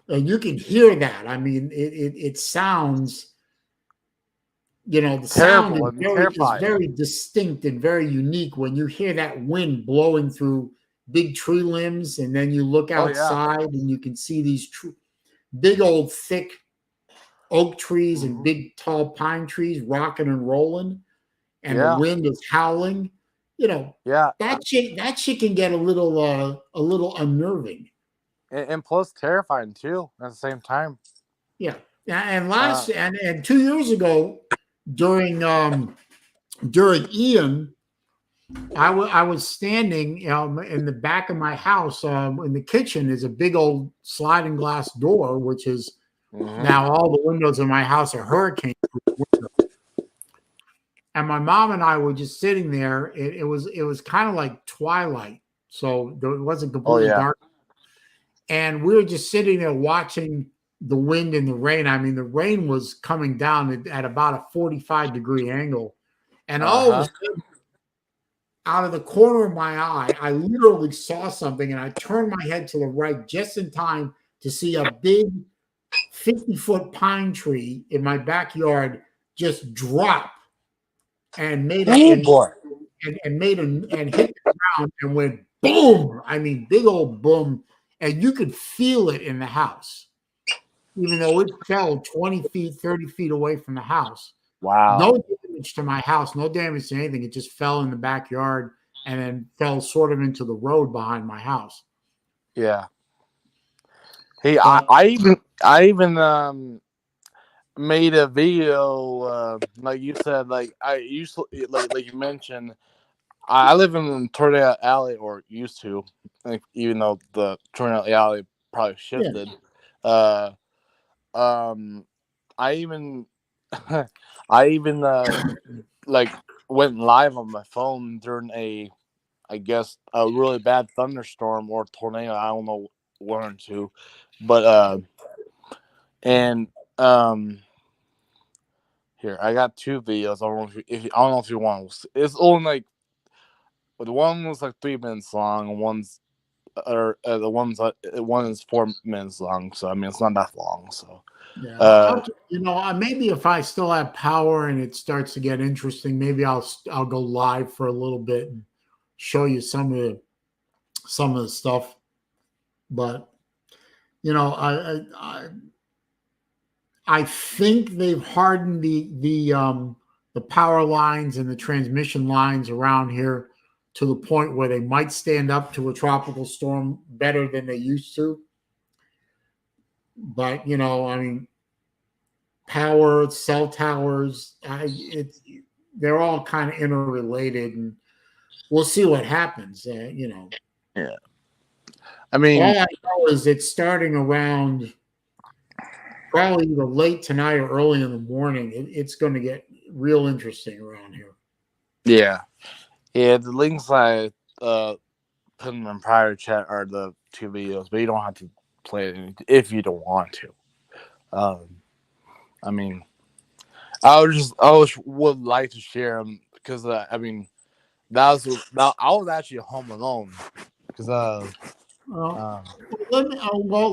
you can hear that. I mean, it sounds, you know, the sound is very distinct and very unique when you hear that wind blowing through big tree limbs, and then you look outside and you can see these big old thick oak trees and big tall pine trees rocking and rolling, and the wind is howling. You know, that shit can get a little unnerving. And plus terrifying too at the same time. Yeah. And and 2 years ago during Ian, I was standing in the back of my house. In the kitchen is a big old sliding glass door, which is now all the windows in my house are hurricane windows. And my mom and I were just sitting there. It was kind of like twilight, so it wasn't completely dark. And we were just sitting there watching the wind and the rain. I mean, the rain was coming down at about a 45-degree angle. And all of a sudden, out of the corner of my eye, I literally saw something, and I turned my head to the right just in time to see a big 50-foot pine tree in my backyard just drop and made and hit the ground and went boom. I mean, big old boom. And you could feel it in the house, even though it fell 20 feet, 30 feet away from the house. Wow. No damage to my house, no damage to anything. It just fell in the backyard and then fell sort of into the road behind my house. Yeah. Hey, I even made a video, like you said, like I used to, like you mentioned, I live in Tornado Alley, or used to, like, even though the Tornado Alley probably shifted. Yeah. I even like went live on my phone during I guess a really bad thunderstorm or tornado. I don't know, one or two, but here I got two videos. I don't know if you want. It's only like, the one was like 3 minutes long, and one is 4 minutes long. So I mean, it's not that long. So yeah, you know, maybe if I still have power and it starts to get interesting, maybe I'll go live for a little bit and show you some of the stuff. But you know, I think they've hardened the power lines and the transmission lines around here to the point where they might stand up to a tropical storm better than they used to. But you know, I mean, power, cell towers, they're all kind of interrelated, and we'll see what happens. Yeah. I mean, all I know is it's starting around probably either late tonight or early in the morning. It's going to get real interesting around here. yeah. Yeah, the links I put in the prior chat are the 2 videos, but you don't have to play it if you don't want to. I mean, I would like to share them because I mean, I was actually home alone because Well,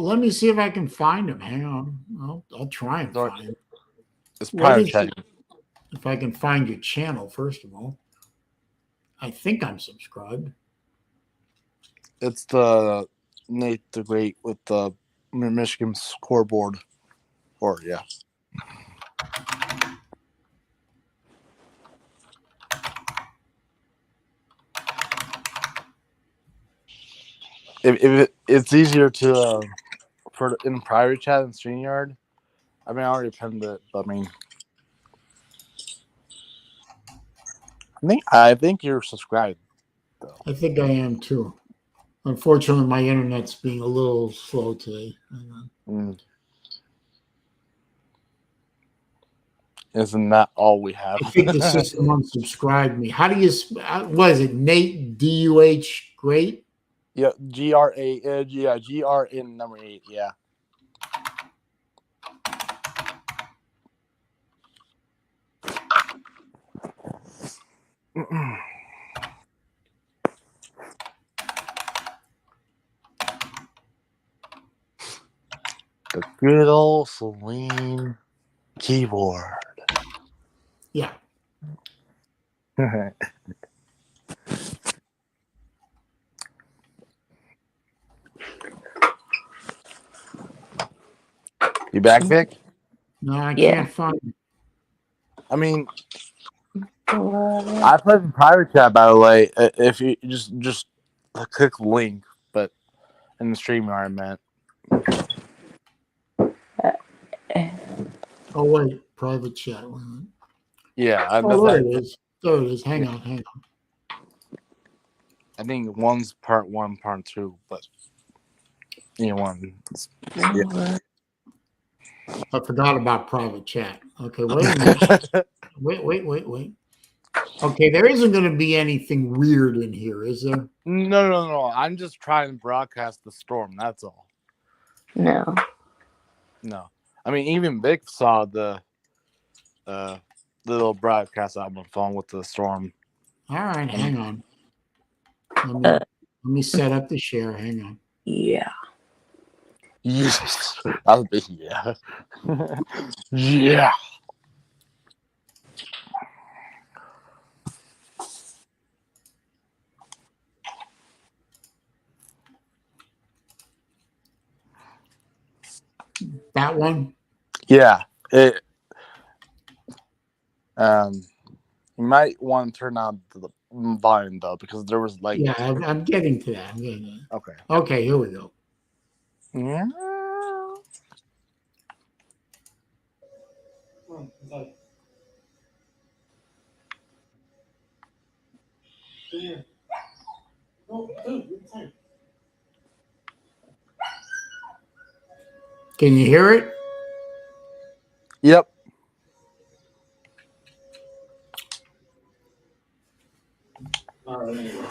let me see if I can find him. Hang on, I'll try and so find him. it's What prior is chat. if I can find your channel first of all? I think I'm subscribed. It's the Nate the Great with the Michigan scoreboard. Or yeah. If it's easier to for in private chat and StreamYard. I mean, I already pinned it, but I mean, I think you're subscribed though. I think I am too. Unfortunately, my internet's being a little slow today. Hang on. Isn't that all we have? I think the system unsubscribed me. How do you? What is it? Nate DUH Great. Yeah, GR in number 8. Yeah. The good old Saleen keyboard. Yeah. You back, Vic? No, I Yeah. can't find it. I mean, I put in private chat, by the way. If you just click the link, but in the StreamYard, I meant. Oh wait, private chat. Wait a minute. Yeah, Oh, there it is. There it is. Hang on. I think one's part 1, part 2, but one. Yeah. I forgot about private chat. Okay, wait a minute. Wait. Okay, there isn't going to be anything weird in here, is there? No. I'm just trying to broadcast the storm. That's all. No. No, I mean even Vic saw the little broadcast on my phone with the storm. All right, hang on. Let me set up the share. Hang on. Yeah. Yes, I'll be yeah. Yeah. That one? Yeah. You might want to turn on the volume though, because there was like. Yeah, I'm getting to that. Okay. Okay, here we go. Yeah. Can you hear it? Yep. All right. Anyway.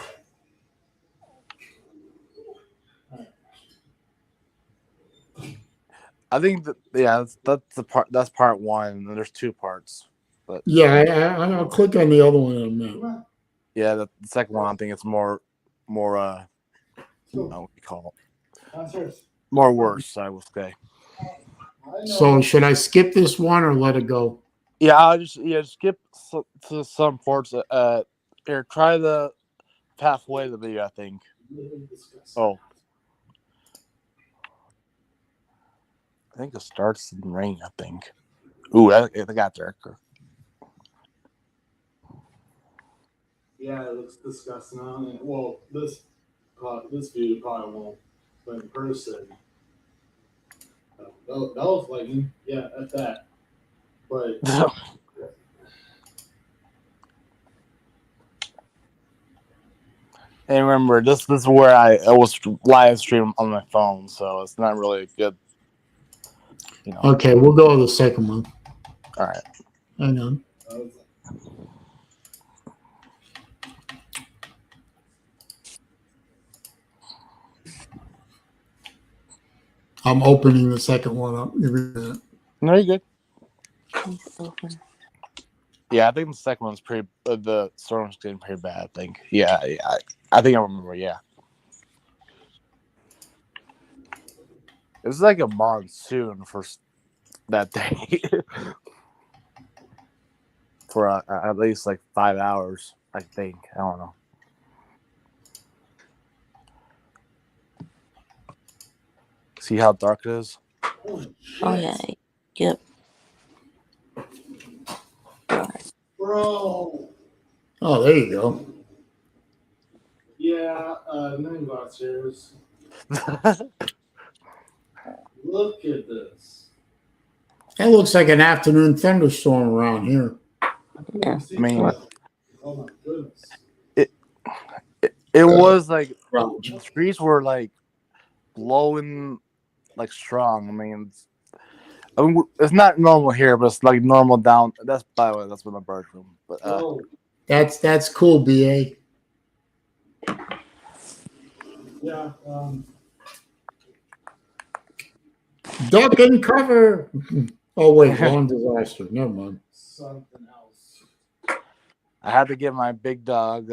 I think that's the part. That's part 1. And there's 2 parts, but yeah, I'll click on the other one in a minute. Yeah, the second one I think it's more what do you call it? More worse, I would say. So should I skip this one or let it go? Yeah, I'll just skip to some parts. Here, try the halfway of the video. I think. Oh, I think it starts in rain. I think. Ooh, it got darker. Yeah, it looks disgusting on it. Well, this video probably won't, but in person, that was lightning. Yeah, at that. But And remember, this is where I was live stream on my phone, so it's not really a good. Okay, we'll go to the second one. All right. Hang on. I'm opening the second one up. Give me a minute. No, you're good. Yeah, I think the second one's pretty. The storm's getting pretty bad. I think. Yeah. I think I remember. Yeah. It was like a monsoon for that day. For at least like 5 hours, I think. I don't know. See how dark it is? Oh yeah. Yep. Bro. Oh, there you go. Yeah, then go upstairs. Look at this. That looks like an afternoon thunderstorm around here. Yeah. I mean, oh my goodness. It was like Right. the trees were like blowing like strong. I mean, it's not normal here, but it's like normal down. That's by the way, that's with the bird room. But That's cool, BA. Yeah. Duck and cover. Oh wait, lawn disaster. Never mind. Something else. I had to get my big dog.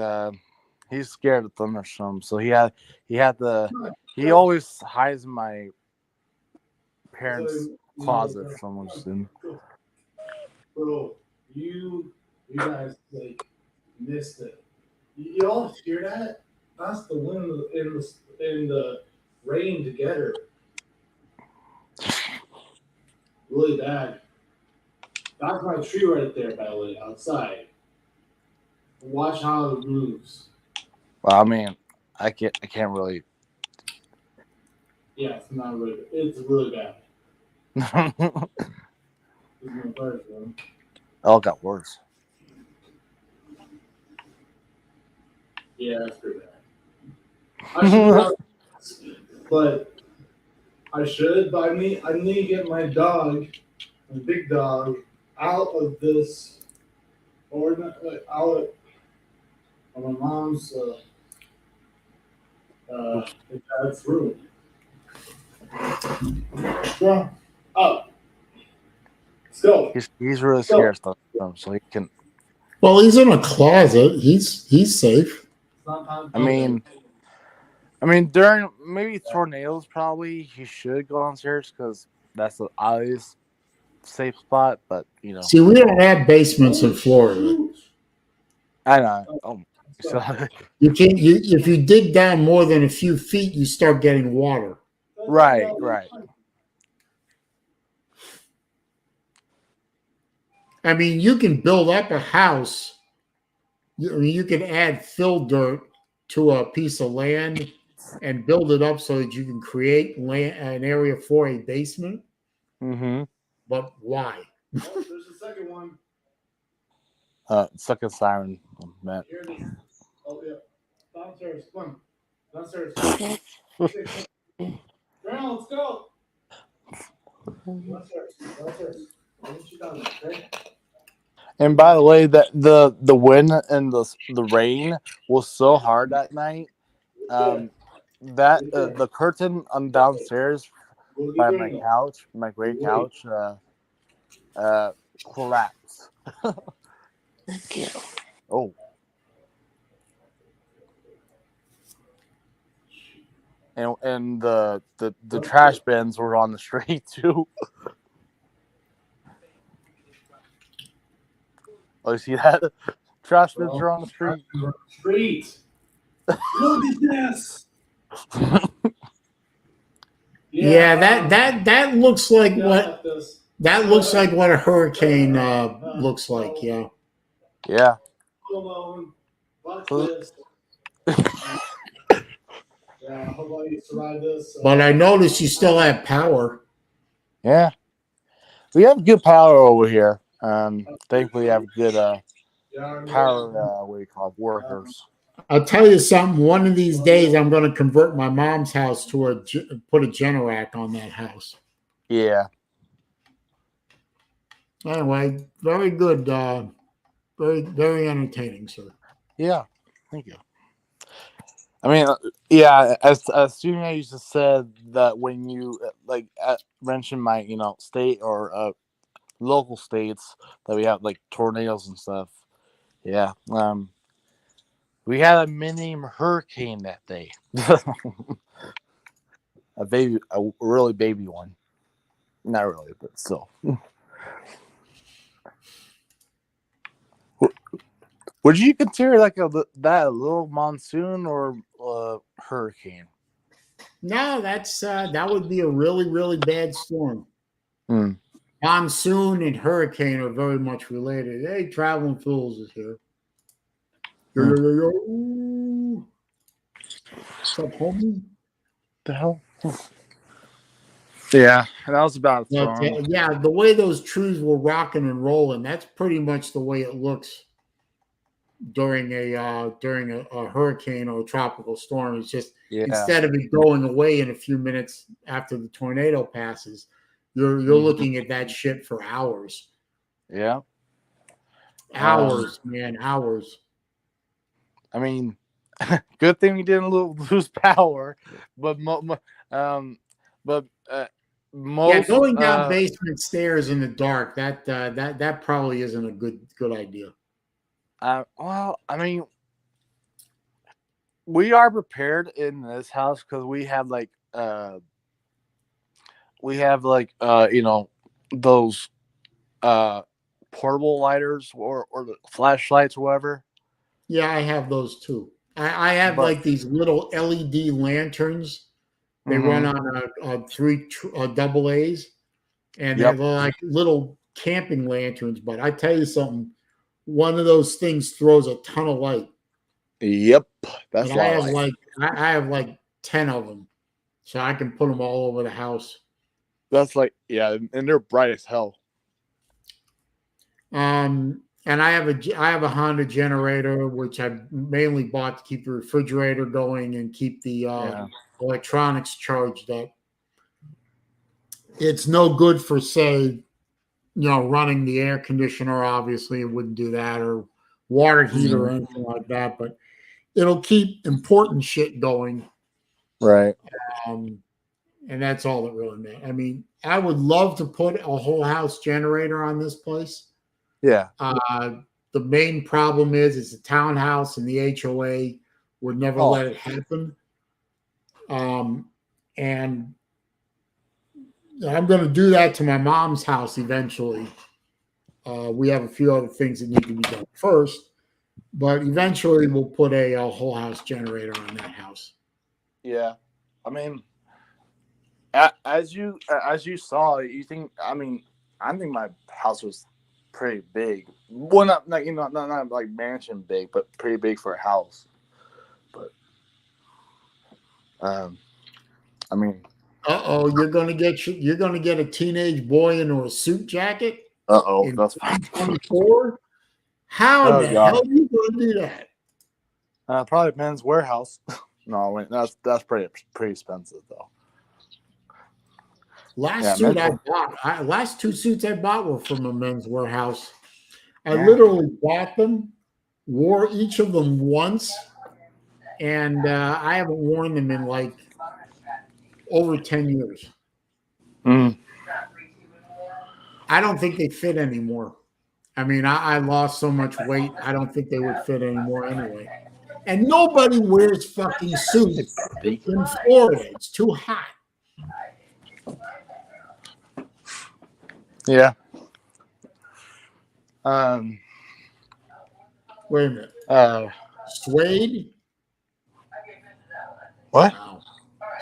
He's scared of thunderstorms, so he always hides in my parents' closet for some reason. Bro, you guys like missed it. You all hear that? That's the wind in the rain together. Really bad. That's my tree right there, by the way, outside. Watch how it moves. Well, I mean, I can't really. Yeah, it's not really. It's really bad. Oh, it got worse. Yeah, that's pretty bad. I should, but I need to get my dog, my big dog, out of this, or not, like, out of my mom's dad's room. Well, up. Let's go. He's really scared of them, so he can. Well, he's in a closet. He's safe. I mean, during maybe tornadoes, probably he should go downstairs because that's the obvious safe spot. But See, we don't have basements in Florida. I know. Oh, so, You can't. If you dig down more than a few feet, you start getting water. right. I mean, you can build up a house. You can add fill dirt to a piece of land and build it up so that you can create an area for a basement. Mm-hmm. But why? Oh, there's a second one. Second siren, Matt. Here it is. Oh yeah. Downstairs. Come on. Downstairs. Grandma, let's go. Downstairs. Why don't you down there, okay? And by the way, that the wind and the rain was so hard that night. That the curtain on downstairs by my couch, my great couch, collapsed. Thank you. Oh. And the trash bins were on the street too. Oh, you see that? Trash bins are on the street. Street. Look at this. Yeah, that looks like what that looks like what a hurricane looks like. Yeah. Yeah. Alone. Fuck this. Yeah, hope I survive this. But I noticed you still have power. Yeah. We have good power over here. Thankfully, we have good power. What do you call it? Workers. I'll tell you something. One of these days, I'm going to convert my mom's house to put a Generac on that house. Yeah. Anyway, very good. Very, very entertaining, sir. Yeah. Thank you. I mean, yeah. As soon as you just said that, when you mentioned my state or local states that we have like tornadoes and stuff. Yeah. We had a mini hurricane that day. A really baby one. Not really, but still. Would you consider like that a little monsoon or hurricane? No, that would be a really, really bad storm. Hmm. Monsoon and hurricane are very much related. Hey, Traveling Fools is here. Yo, yo, yo, yo. What's up, homie? The hell? Yeah, that was about But, strong. yeah, the way those trees were rocking and rolling, that's pretty much the way it looks during a hurricane or a tropical storm. It's just instead of it going away in a few minutes after the tornado passes, you're looking at that shit for hours. Yeah. Hours, man, hours. I mean, good thing we didn't lose power, but most Yeah, going down basement stairs in the dark, that probably isn't a good idea. Well, I mean, we are prepared in this house because we have those portable lighters or the flashlights or whatever. Yeah, I have those too. I have like these little LED lanterns. They run on three double A's, and they're like little camping lanterns. But I tell you something, one of those things throws a ton of light. Yep, that's and I have like 10 of them, so I can put them all over the house. That's and they're bright as hell. And I have a Honda generator, which I mainly bought to keep the refrigerator going and keep the electronics charged up. It's no good for, say, running the air conditioner. Obviously, it wouldn't do that, or water heater or anything like that. But it'll keep important shit going. Right. And that's all that really matters. I mean, I would love to put a whole house generator on this place. Yeah. The main problem is it's a townhouse, and the HOA would never let it happen. And I'm going to do that to my mom's house eventually. We have a few other things that need to be done first, but eventually we'll put a whole house generator on that house. Yeah, I mean, as you saw, you think? I mean, I think my house was pretty big. Well, not like mansion big, but pretty big for a house. But I mean, you're gonna get a teenage boy into a suit jacket. That's fine. 24. How the hell are you gonna do that? Probably Men's Warehouse. No, wait, that's pretty expensive though. Last two suits I bought were from a Men's Warehouse. I literally bought them, wore each of them once, and I haven't worn them in like over 10 years. I don't think they fit anymore. I mean, I lost so much weight, I don't think they would fit anymore anyway. And nobody wears fucking suits in Florida. It's too hot. Yeah. Wait a minute. Suede? What? Wow.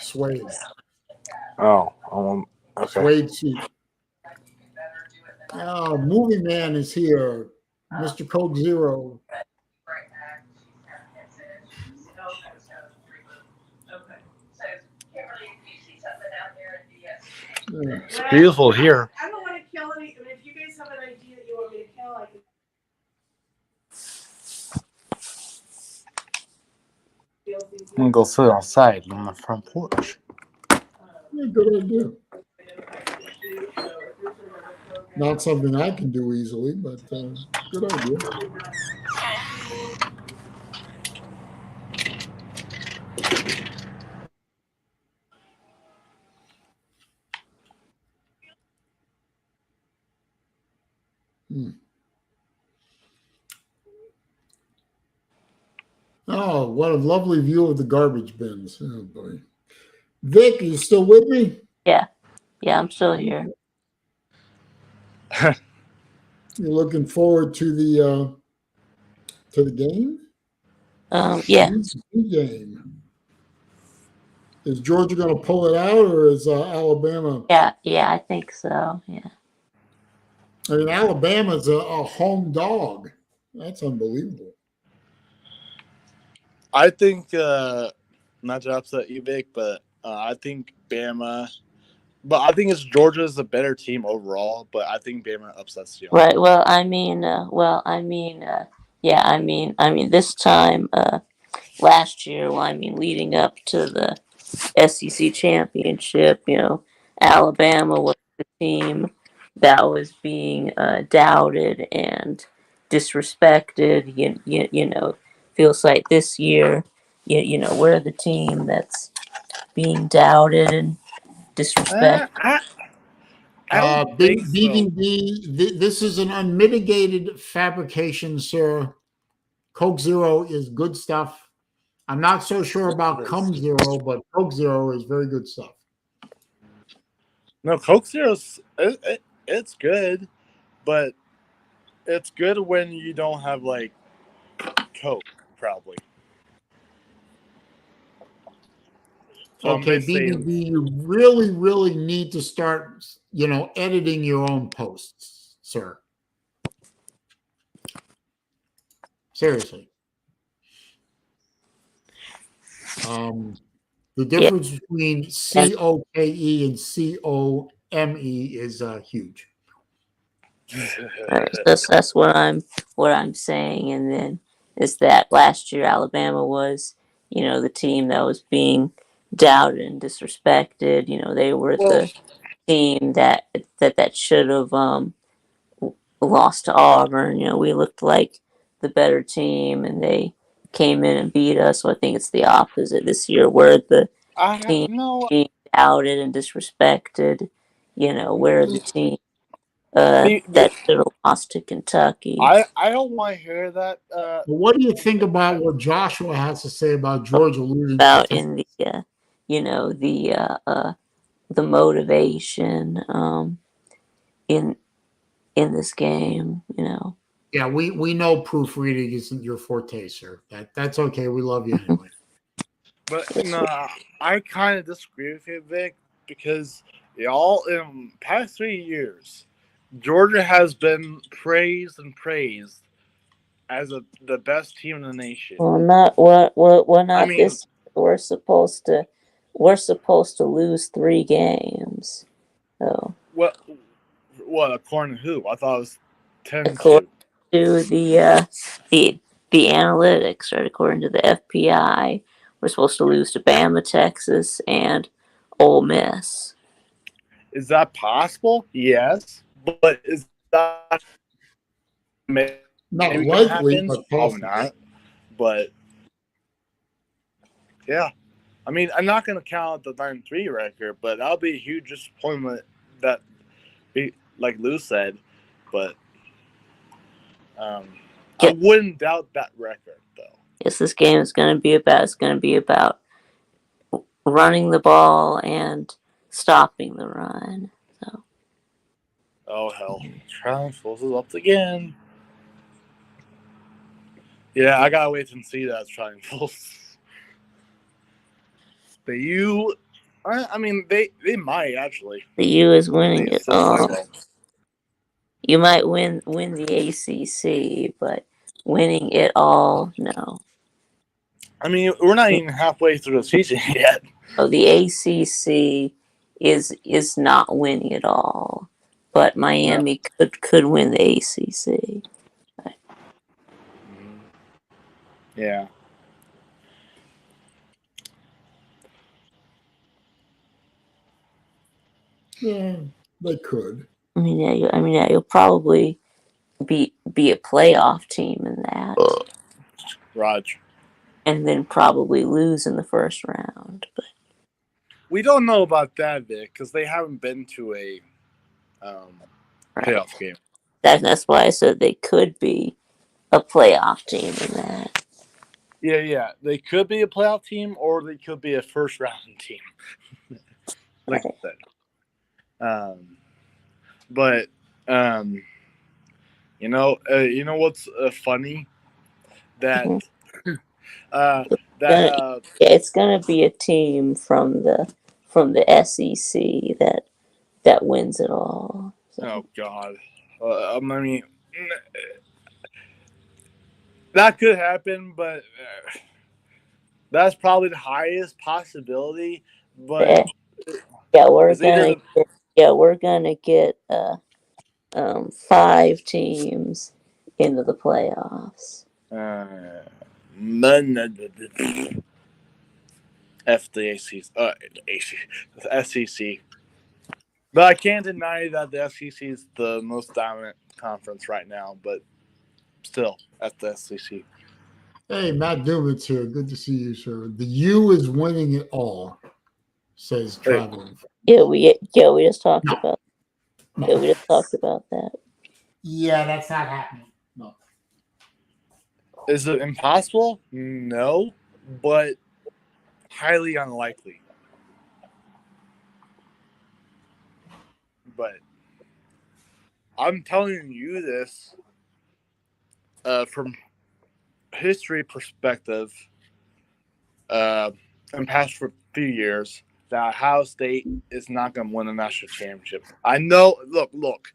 Suede. Okay. Suede suit. Oh, Movie Man is here. Mr. Coke Zero. It's beautiful here. I don't want to kill any. I mean, if you guys have an idea that you want me to kill, I can. I'm gonna go sit outside on the front porch. Yeah, good idea. Not something I can do easily, but good idea. Oh, what a lovely view of the garbage bins. Oh, boy. Vic, are you still with me? Yeah, I'm still here. You're looking forward to the game? Yeah, The game. Is Georgia going to pull it out, or is Alabama? yeah, I think so. Yeah. I mean, Alabama's a home dog. That's unbelievable. I think, not to upset you, Vic, but I think Bama. But I think it's Georgia's the better team overall. But I think Bama upsets you. Right. Well, yeah. This time, last year. Well, leading up to the SEC championship, Alabama was the team that was being doubted and disrespected. Feels like this year, we're the team that's being doubted and disrespected. I don't think so. BVB, this is an unmitigated fabrication, sir. Coke Zero is good stuff. I'm not so sure about Cum Zero, but Coke Zero is very good stuff. No, Coke Zero's it's good, but it's good when you don't have like Coke, probably. So Okay, I'm saying, BBB, you really, really need to start, editing your own posts, sir. Seriously. The difference between COKE and COME is huge. That's what I'm saying, and then is that last year Alabama was, the team that was being doubted and disrespected. They were the team that should have lost to Auburn. We looked like the better team, and they came in and beat us. So I think it's the opposite this year, where the team being doubted and disrespected. We're the team that should have lost to Kentucky. I don't want to hear that. But what do you think about what Joshua has to say about Georgia losing? About in the the motivation in this game. Yeah, we know proofreading isn't your forte, sir. That's okay. We love you anyway. But no, I kind of disagree with you, Vic, because y'all in past 3 years, Georgia has been praised as the best team in the nation. Well, not what not I mean, this. We're supposed to lose 3 games. So what according to who? I thought it was 10-2. according to the analytics, right? According to the FPI, we're supposed to lose to Bama, Texas, and Ole Miss. Is that possible? Yes, but is that maybe Not likely, happen? but Probably possible. not. But yeah, I mean, I'm not going to count the 9-3 record, but that'll be a huge disappointment. That, like Lou said, but I wouldn't doubt that record though. Yes, this game is going to be about. It's going to be about running the ball and stopping the run. So. Oh hell, Triumph is up again. Yeah, I gotta wait and see that Triumph. The U, I mean, they might actually. The U is winning it all. You might win the ACC, but winning it all, no. I mean, we're not even halfway through the season yet. Oh, the ACC is not winning it all, but Miami could win the ACC. Yeah. Yeah, they could. I mean, yeah, you'll probably be a playoff team in that, Raj. and then probably lose in the first round. But We don't know about that, Vic, because they haven't been to a right, playoff game. that's why I said they could be a playoff team in that. Yeah. They could be a playoff team or they could be a first round team. Like Right. that. But you know what's funny that Mhm. that Yeah, it's gonna be a team from the SEC that wins it all. So. oh god, I mean that could happen, but that's probably the highest possibility. But Yeah, we're it's either gonna get, yeah, we're gonna get 5 teams into the playoffs. FDAC, SEC. But I can't deny that the SEC is the most dominant conference right now. But still, that's the SEC. Hey, Matt Dumit's here. Good to see you, sir. The U is winning it all, says Traveling. Yeah, we just talked No. about. No. Yeah, we just talked about that. Yeah, that's not happening. No. Is it impossible? No, but highly unlikely. But I'm telling you this from history perspective, in past for a few years, that Ohio State is not going to win a national championship. I know. Look.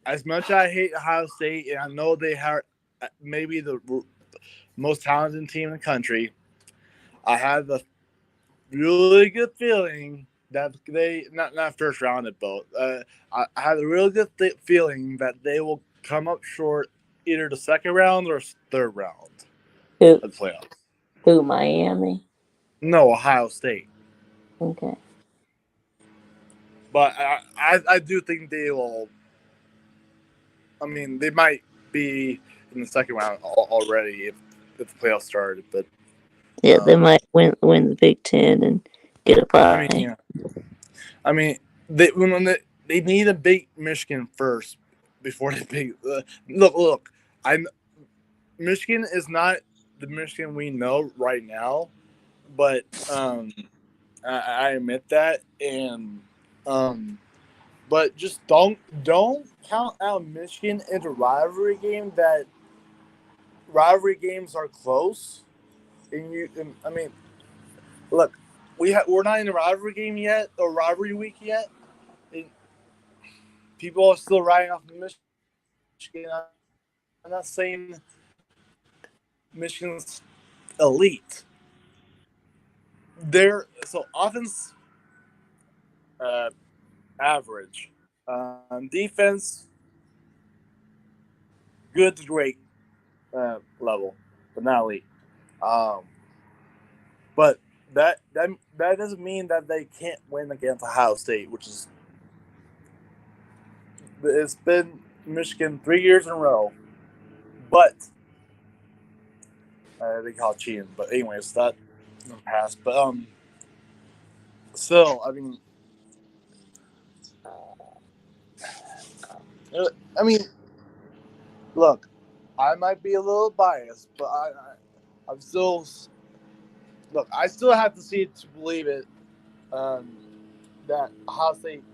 As much as I hate Ohio State, and I know they are maybe the most talented team in the country, I have a really good feeling that they not first round at both. I have a really good feeling that they will come up short either the second round or third round Who of the playoffs. Miami? No, Ohio State. Okay. But I do think they will. I mean, they might be in the second round already if the playoffs started. But Yeah, they might win the Big Ten and get a bye. I mean, they need to beat Michigan first before they beat. Look. Michigan is not the Michigan we know right now, but I admit that, and but just don't count out Michigan in a rivalry game. That rivalry games are close, and I mean, look, we're not in a rivalry game yet, or rivalry week yet. And people are still riding off Michigan. I'm not saying Michigan's elite. They're so offense average. Defense good to great level, but not elite. But that doesn't mean that they can't win against Ohio State, which is it's been Michigan 3 years in a row. But they call it cheating. But anyways, that passed. But still, I mean, look, I might be a little biased, but I'm still look. I still have to see it to believe it. That Ohio State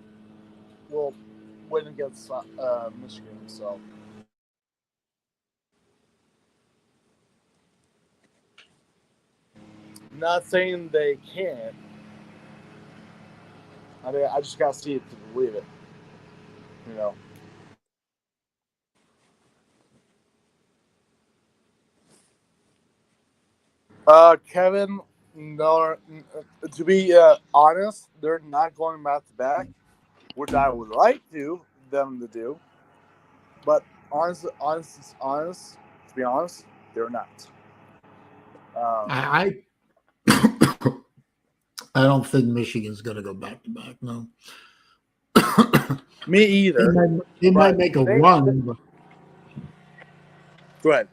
will win against Michigan. So. Not saying they can't. I mean, I just gotta see it to believe it. You know. Kevin, no. To be honest, they're not going back to back, which I would like them to do. But honest. To be honest, they're not. I I don't think Michigan's going to go back to back. No. Me either. They might But make a they- run. But Go ahead.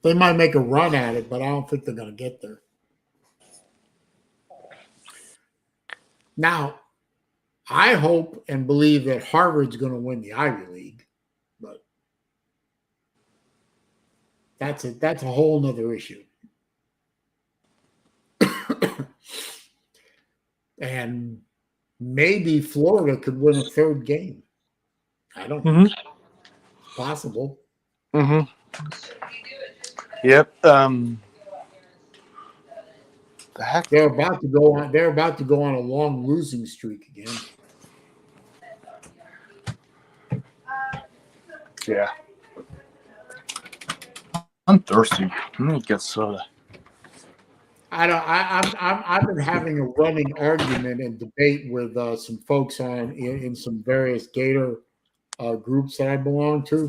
they might make a run at it, but I don't think they're going to get there. Now, I hope and believe that Harvard's going to win the Ivy League, but that's a whole nother issue. And maybe Florida could win a third game. I don't know. Possible. Mm-hmm. Yep. The heck? They're about to go on. They're about to go on a long losing streak again. Yeah. I'm thirsty. Let me get soda. I've been having a running argument and debate with some folks in some various Gator groups that I belong to.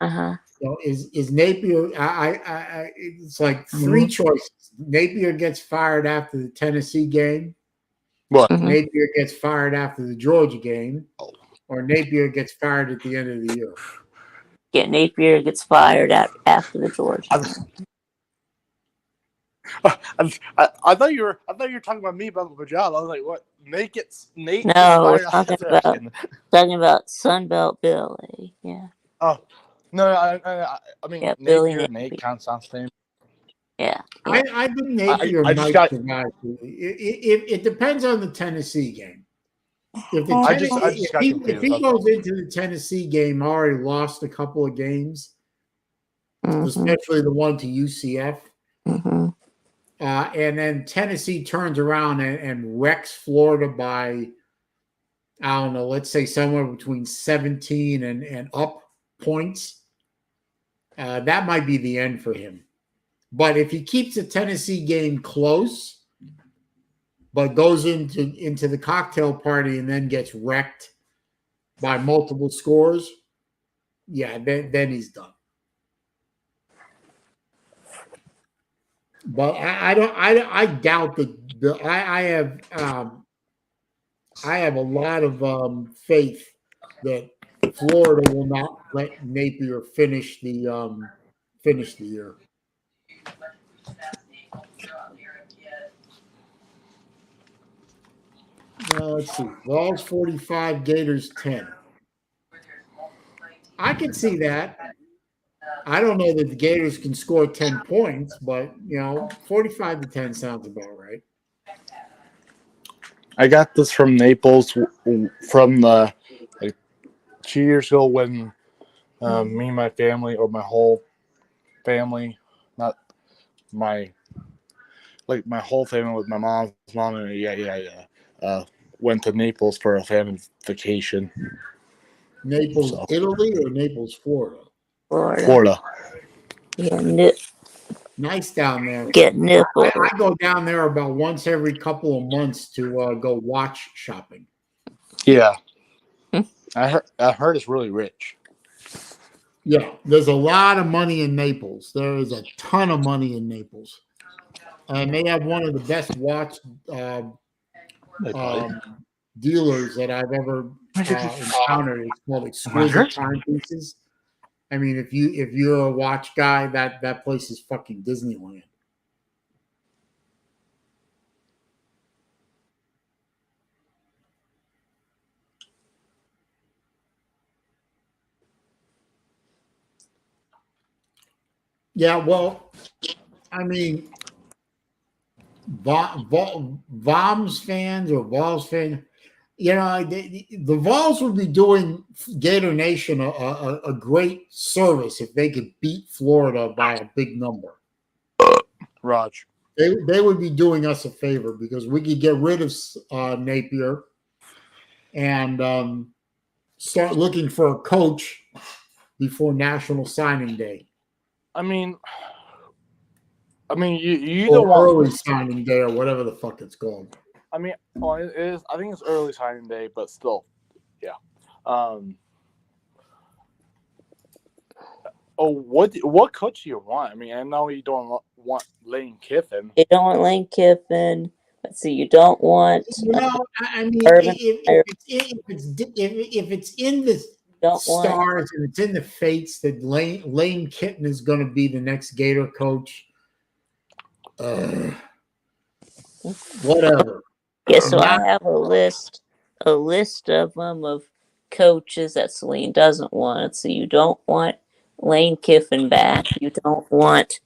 Uh-huh. So is Napier? It's like three choices. Napier gets fired after the Tennessee game. What? Mhm. Napier gets fired after the Georgia game, or Napier gets fired at the end of the year. Yeah, Napier gets fired after the Georgia. I thought you were talking about me about the job. I was like, what? Nate No, we're gets fired talking after about that. Sunbelt Billy. Yeah. Oh no, I mean Yeah, Billy Napier, Napier. Nate kind of sounds the same. Yeah. I think Napier I just might got- survive. It depends on the Tennessee game. If the I just got if confused. he goes into the Tennessee game already lost a couple of games, Mhm. especially the one to UCF, Mhm. and then Tennessee turns around and wrecks Florida by, I don't know, let's say somewhere between 17 and up points, that might be the end for him. But if he keeps the Tennessee game close, but goes into the cocktail party and then gets wrecked by multiple scores, yeah, then he's done. But I doubt that I have a lot of faith that Florida will not let Napier finish the year. Let's see. Vols 45, Gators 10. I could see that. I don't know that the Gators can score 10 points, but 45 to 10 sounds about right. I got this from Naples from the 2 years ago when me and my family, or my whole family, not my whole family with my mom's mom and went to Naples for a family vacation. Naples, Italy, or Naples, Florida? Florida. Yeah, Nice down there. get nipple. I go down there about once every couple of months to go watch shopping. Yeah. I heard it's really rich. Yeah, there's a lot of money in Naples. There is a ton of money in Naples. And they have one of the best watch dealers that I've ever encountered. It's called Exquisite Timepieces. I mean, if you're a watch guy, that place is fucking Disneyland. Yeah, well, I mean, Vols fans, the Vols would be doing Gator Nation a great service if they could beat Florida by a big number. Raj. They would be doing us a favor because we could get rid of Napier and start looking for a coach before National Signing Day. I mean, you Or don't want early signing day or whatever the fuck it's called. I mean, well, it is. I think it's early signing day, but still, yeah. What coach do you want? I mean, I know you don't want Lane Kiffin. They don't want Lane Kiffin. Let's see. You don't want You know, I mean, Urban Meyer. if it's in the Don't want stars and it's in the fates that Lane Kitten is going to be the next Gator coach, whatever. Yeah, so I Not, have a list of them of coaches that Saleen doesn't want. So you don't want Lane Kiffin back. You don't want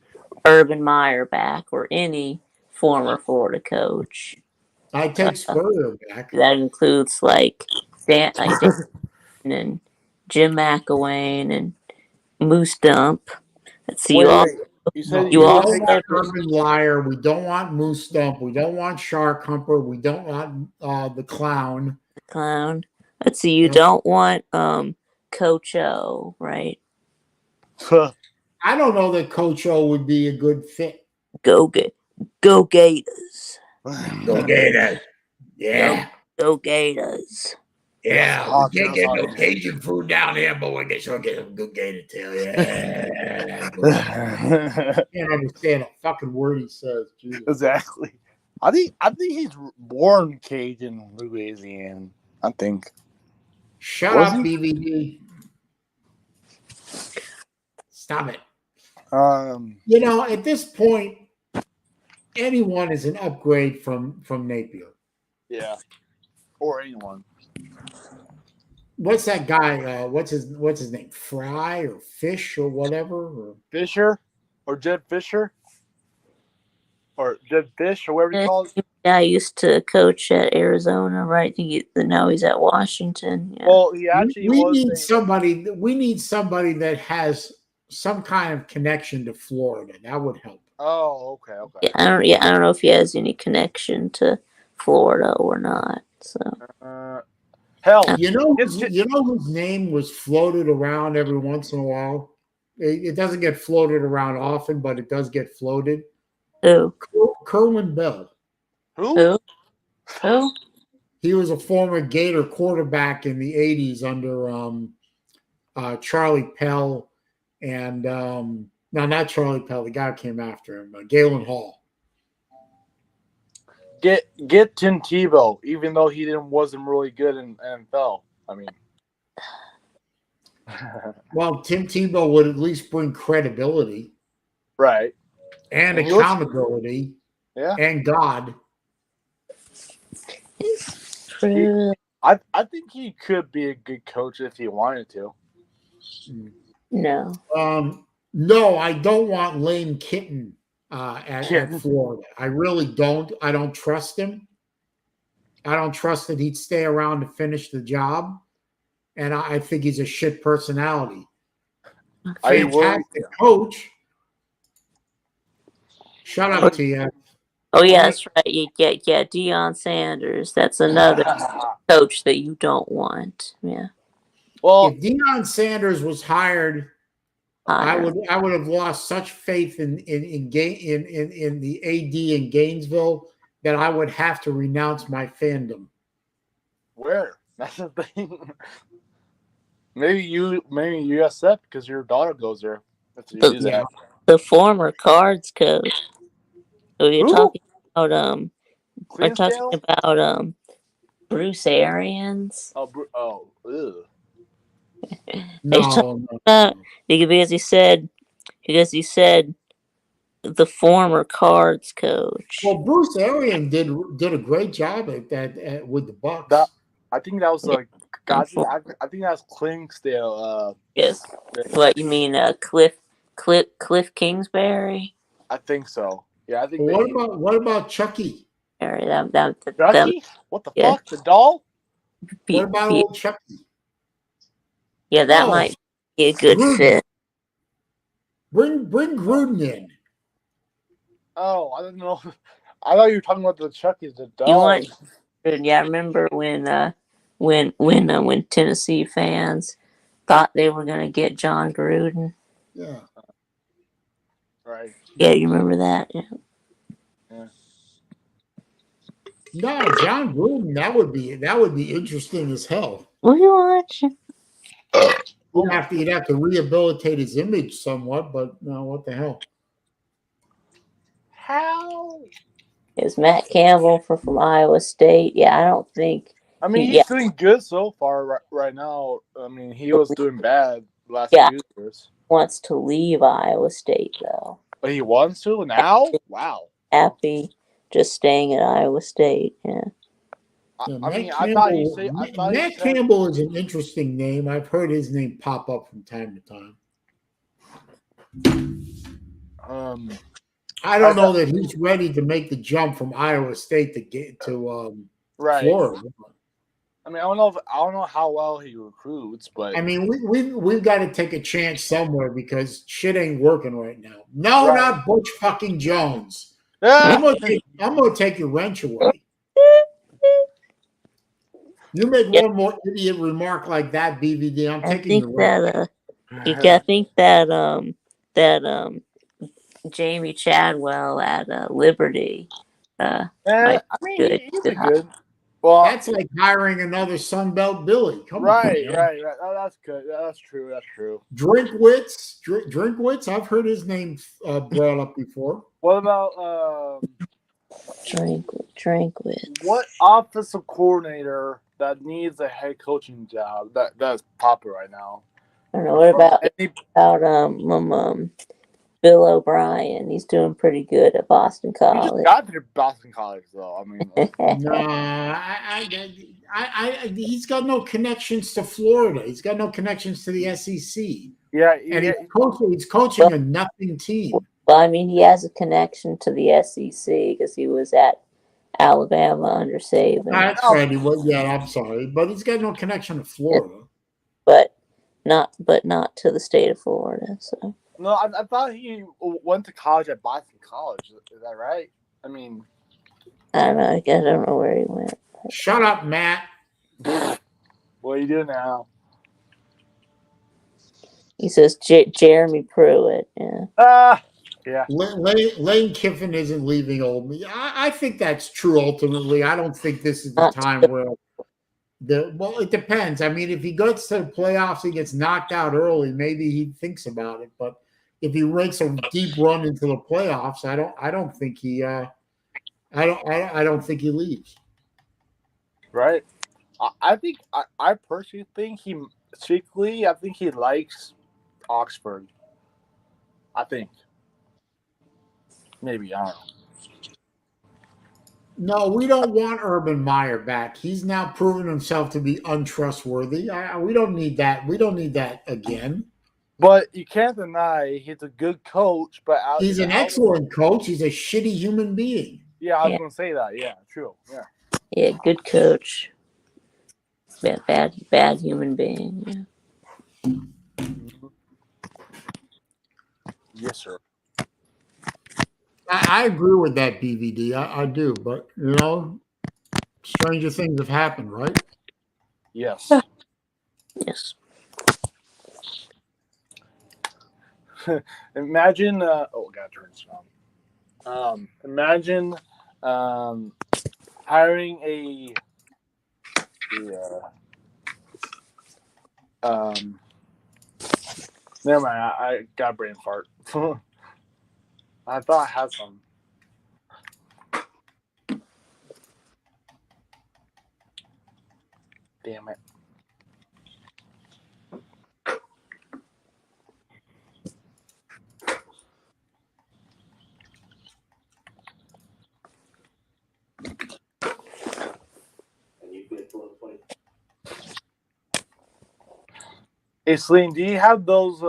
Urban Meyer back or any former Florida coach. I take Spurrier back. That includes like Dan and Jim McElwain and Moose Dump. Let's see, you all. Wait. You said No, you we You would also don't take want Urban Liar. We don't want Moose Stump. We don't want Shark Humper. We don't want the Clown. Clown. Let's see, you don't want Coach O, right? I don't know that Coach O would be a good fit. Go Gators. Go Gators. Yeah. Go Gators. Yeah. Hot We can't girls get out no here. Cajun food down here, but we can sure get some good Gator tail. Yeah. Can't understand a fucking word he says. Jesus. Exactly. I think he's born Cajun, Louisiana. I think. Shut Was up, he? BVD. Stop it. You know, at this point, anyone is an upgrade from Napier. Yeah. Or anyone. What's that guy? What's his name? Fry or Fish or whatever? Or Fisher? Or Jed Fisher? Or Jed Fish or whatever you call it? Yeah, I used to coach at Arizona, right? Now he's at Washington. Yeah. Well, he actually we was need somebody. We need somebody that has some kind of connection to Florida. That would help. Oh, okay. Yeah, I don't know if he has any connection to Florida or not. So hell, you know whose name was floated around every once in a while. It doesn't get floated around often, but it does get floated. Who? Kerwin Bell. Who? He was a former Gator quarterback in the 80s under Charlie Pell and no, not Charlie Pell. The guy who came after him, Galen Hall. Get Tim Tebow, even though he wasn't really good in NFL. I mean, well, Tim Tebow would at least bring credibility, right, and accountability, and God. I think he could be a good coach if he wanted to. No. No, I don't want Lane Kitten at Florida. I really don't. I don't trust him. I don't trust that he'd stay around to finish the job. And I think he's a shit personality. Fantastic coach. Shut up, TF. Oh, yeah, that's right. Yeah, Deion Sanders. That's another coach that you don't want. Yeah. Well, if Deion Sanders was hired, I would have lost such faith in the AD in Gainesville that I would have to renounce my fandom. Where? That's the thing. Maybe USF because your daughter goes there. The former Cards coach. So you're talking about we're talking about Bruce Arians. Because he said the former Cards coach. Well, Bruce Arians did a great job at that with the Bucks. I think that was like I think that's Klingsdale. Yes. What you mean, Cliff Kingsbury? I think so. Yeah, I think. What about Chucky? Chucky? What the fuck? The doll? What about old Chucky? Yeah, that might be a good fit. Bring Gruden in. Oh, I don't know. I thought you were talking about the Chucky's, the doll. Yeah, I remember when Tennessee fans thought they were going to get John Gruden. Yeah. Right. Yeah, you remember that? Yeah. No, John Gruden. That would be interesting as hell. Will you watch? You'd have to rehabilitate his image somewhat, but no, what the hell? How? Is Matt Campbell from Iowa State? Yeah, I don't think. I mean, he's doing good so far right now. I mean, he was doing bad the last few years. Wants to leave Iowa State though. But he wants to now? Wow. Happy just staying at Iowa State. Yeah. Matt Campbell is an interesting name. I've heard his name pop up from time to time. I don't know that he's ready to make the jump from Iowa State to get to Florida. I mean, I don't know how well he recruits, but I mean, we've got to take a chance somewhere because shit ain't working right now. No, not Butch fucking Jones. I'm gonna take your wrench away. You make one more idiot remark like that, BVD. I'm taking your wrench. I think that Jamie Chadwell at Liberty. I mean, he's good. Well, that's like hiring another Sunbelt Billy. Come on, right. Oh, that's good. That's true. Drinkwitz. I've heard his name brought up before. What about Drinkwitz? What offensive coordinator that needs a head coaching job that's popular right now? I don't know. What about Bill O'Brien? He's doing pretty good at Boston College. He just got to Boston College, though. I mean, he's got no connections to Florida. He's got no connections to the SEC. Yeah, and he's coaching a nothing team. Well, I mean, he has a connection to the SEC because he was at Alabama under Saban. That's right. I'm sorry, but he's got no connection to Florida. But not to the state of Florida. So. No, I thought he went to college at Boston College. Is that right? I mean, I don't know. I don't know where he went. Shut up, Matt. What are you doing now? He says Jeremy Pruitt. Yeah. Yeah. Lane Kiffin isn't leaving Ole Miss. I think that's true. Ultimately, I don't think this is the time where. Well, it depends. I mean, if he gets to the playoffs, he gets knocked out early. Maybe he thinks about it. But if he makes a deep run into the playoffs, I don't think he. I don't think he leaves. Right. I personally think I think he likes Oxford. I think. Maybe, I don't know. No, we don't want Urban Meyer back. He's now proven himself to be untrustworthy. We don't need that. We don't need that again. But you can't deny he's a good coach. But he's an excellent coach. He's a shitty human being. Yeah, I was going to say that. Yeah, true. Yeah. Yeah, good coach. Bad human being. Yeah. Yes, sir. I agree with that, BVD. I do, but stranger things have happened, right? Yes. Yes. Imagine. God, turn this on. Imagine hiring a. Never mind. I got a brain fart. I thought I had some. Damn it. Hey, Saleen, do you have those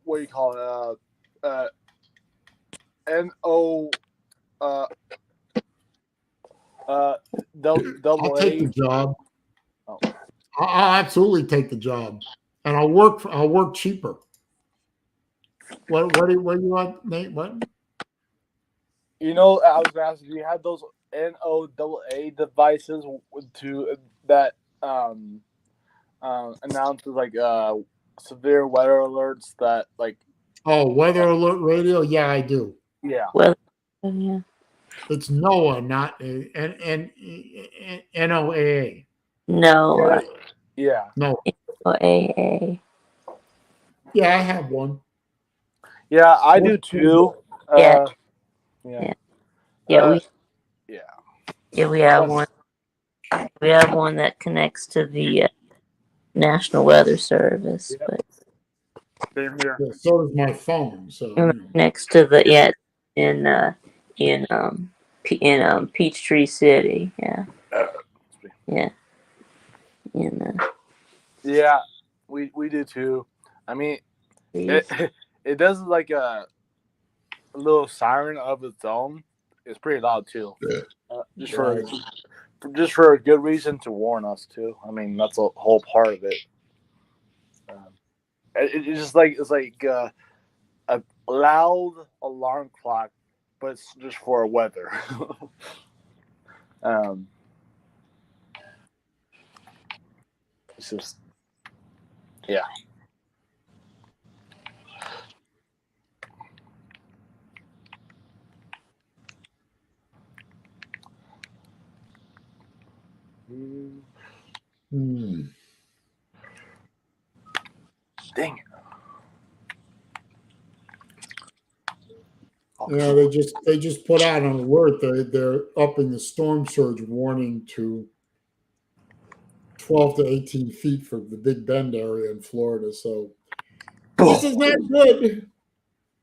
what do you call it? N-O double I'll take A. the job. Oh. I'll absolutely take the job, and I'll work cheaper. What do you want, Nate? What? I was asking, do you have those NOAA devices that announces like severe weather alerts that like? Oh, weather alert radio. Yeah, I do. Yeah. Well, yeah. It's NOAA, not NOAA. No. Yeah. No. NOAA. Yeah, I have one. Yeah, I do too. Yeah. Yeah. Yeah, we Yeah. we have one. We have one that connects to the National Weather Service, Yep. but Same here. Yeah, so does my phone. So next to the in Peachtree City. Yeah, yeah, in Yeah, we do too. I mean, it it does like a little siren of its own. It's pretty loud too. Just for a good reason to warn us too. I mean, that's a whole part of it. It's just like a loud alarm clock, but it's just for weather. It's just yeah. Dang it. yeah, they just put out an alert. They're upping the storm surge warning to 12 to 18 feet for the Big Bend area in Florida. So this is not good.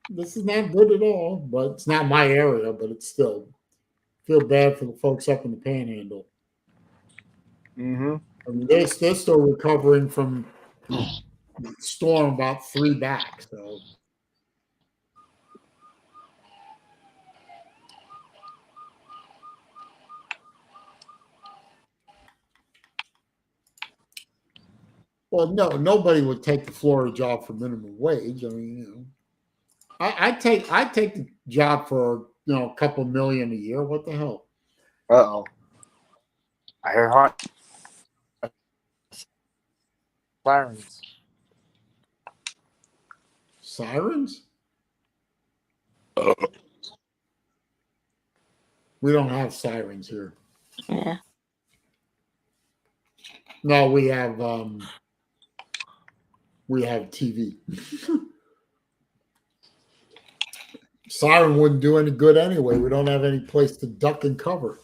This is not good at all. But it's not my area. But it's still feel bad for the folks up in the Panhandle. Mm-hmm. I mean, they're still recovering from the storm about 3 back. So. Well, no, nobody would take the Florida job for minimum wage. I mean, you know, I take the job for a couple million a year. What the hell? Uh-oh. I hear hot sirens. Sirens? We don't have sirens here. yeah. No, we have TV. Siren wouldn't do any good anyway. We don't have any place to duck and cover.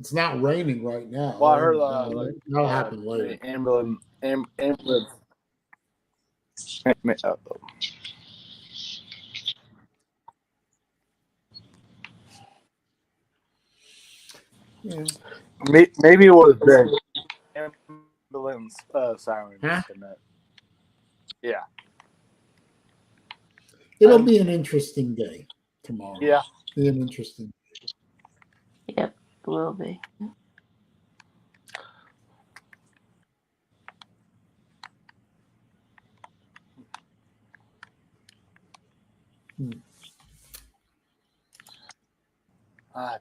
It's not raining right now. Well, I heard that'll happen later. The ambulance. Yeah. Maybe it was the ambulance siren. Huh? Yeah. It'll be an interesting day tomorrow. Yeah. Be an interesting. Yep, it will be.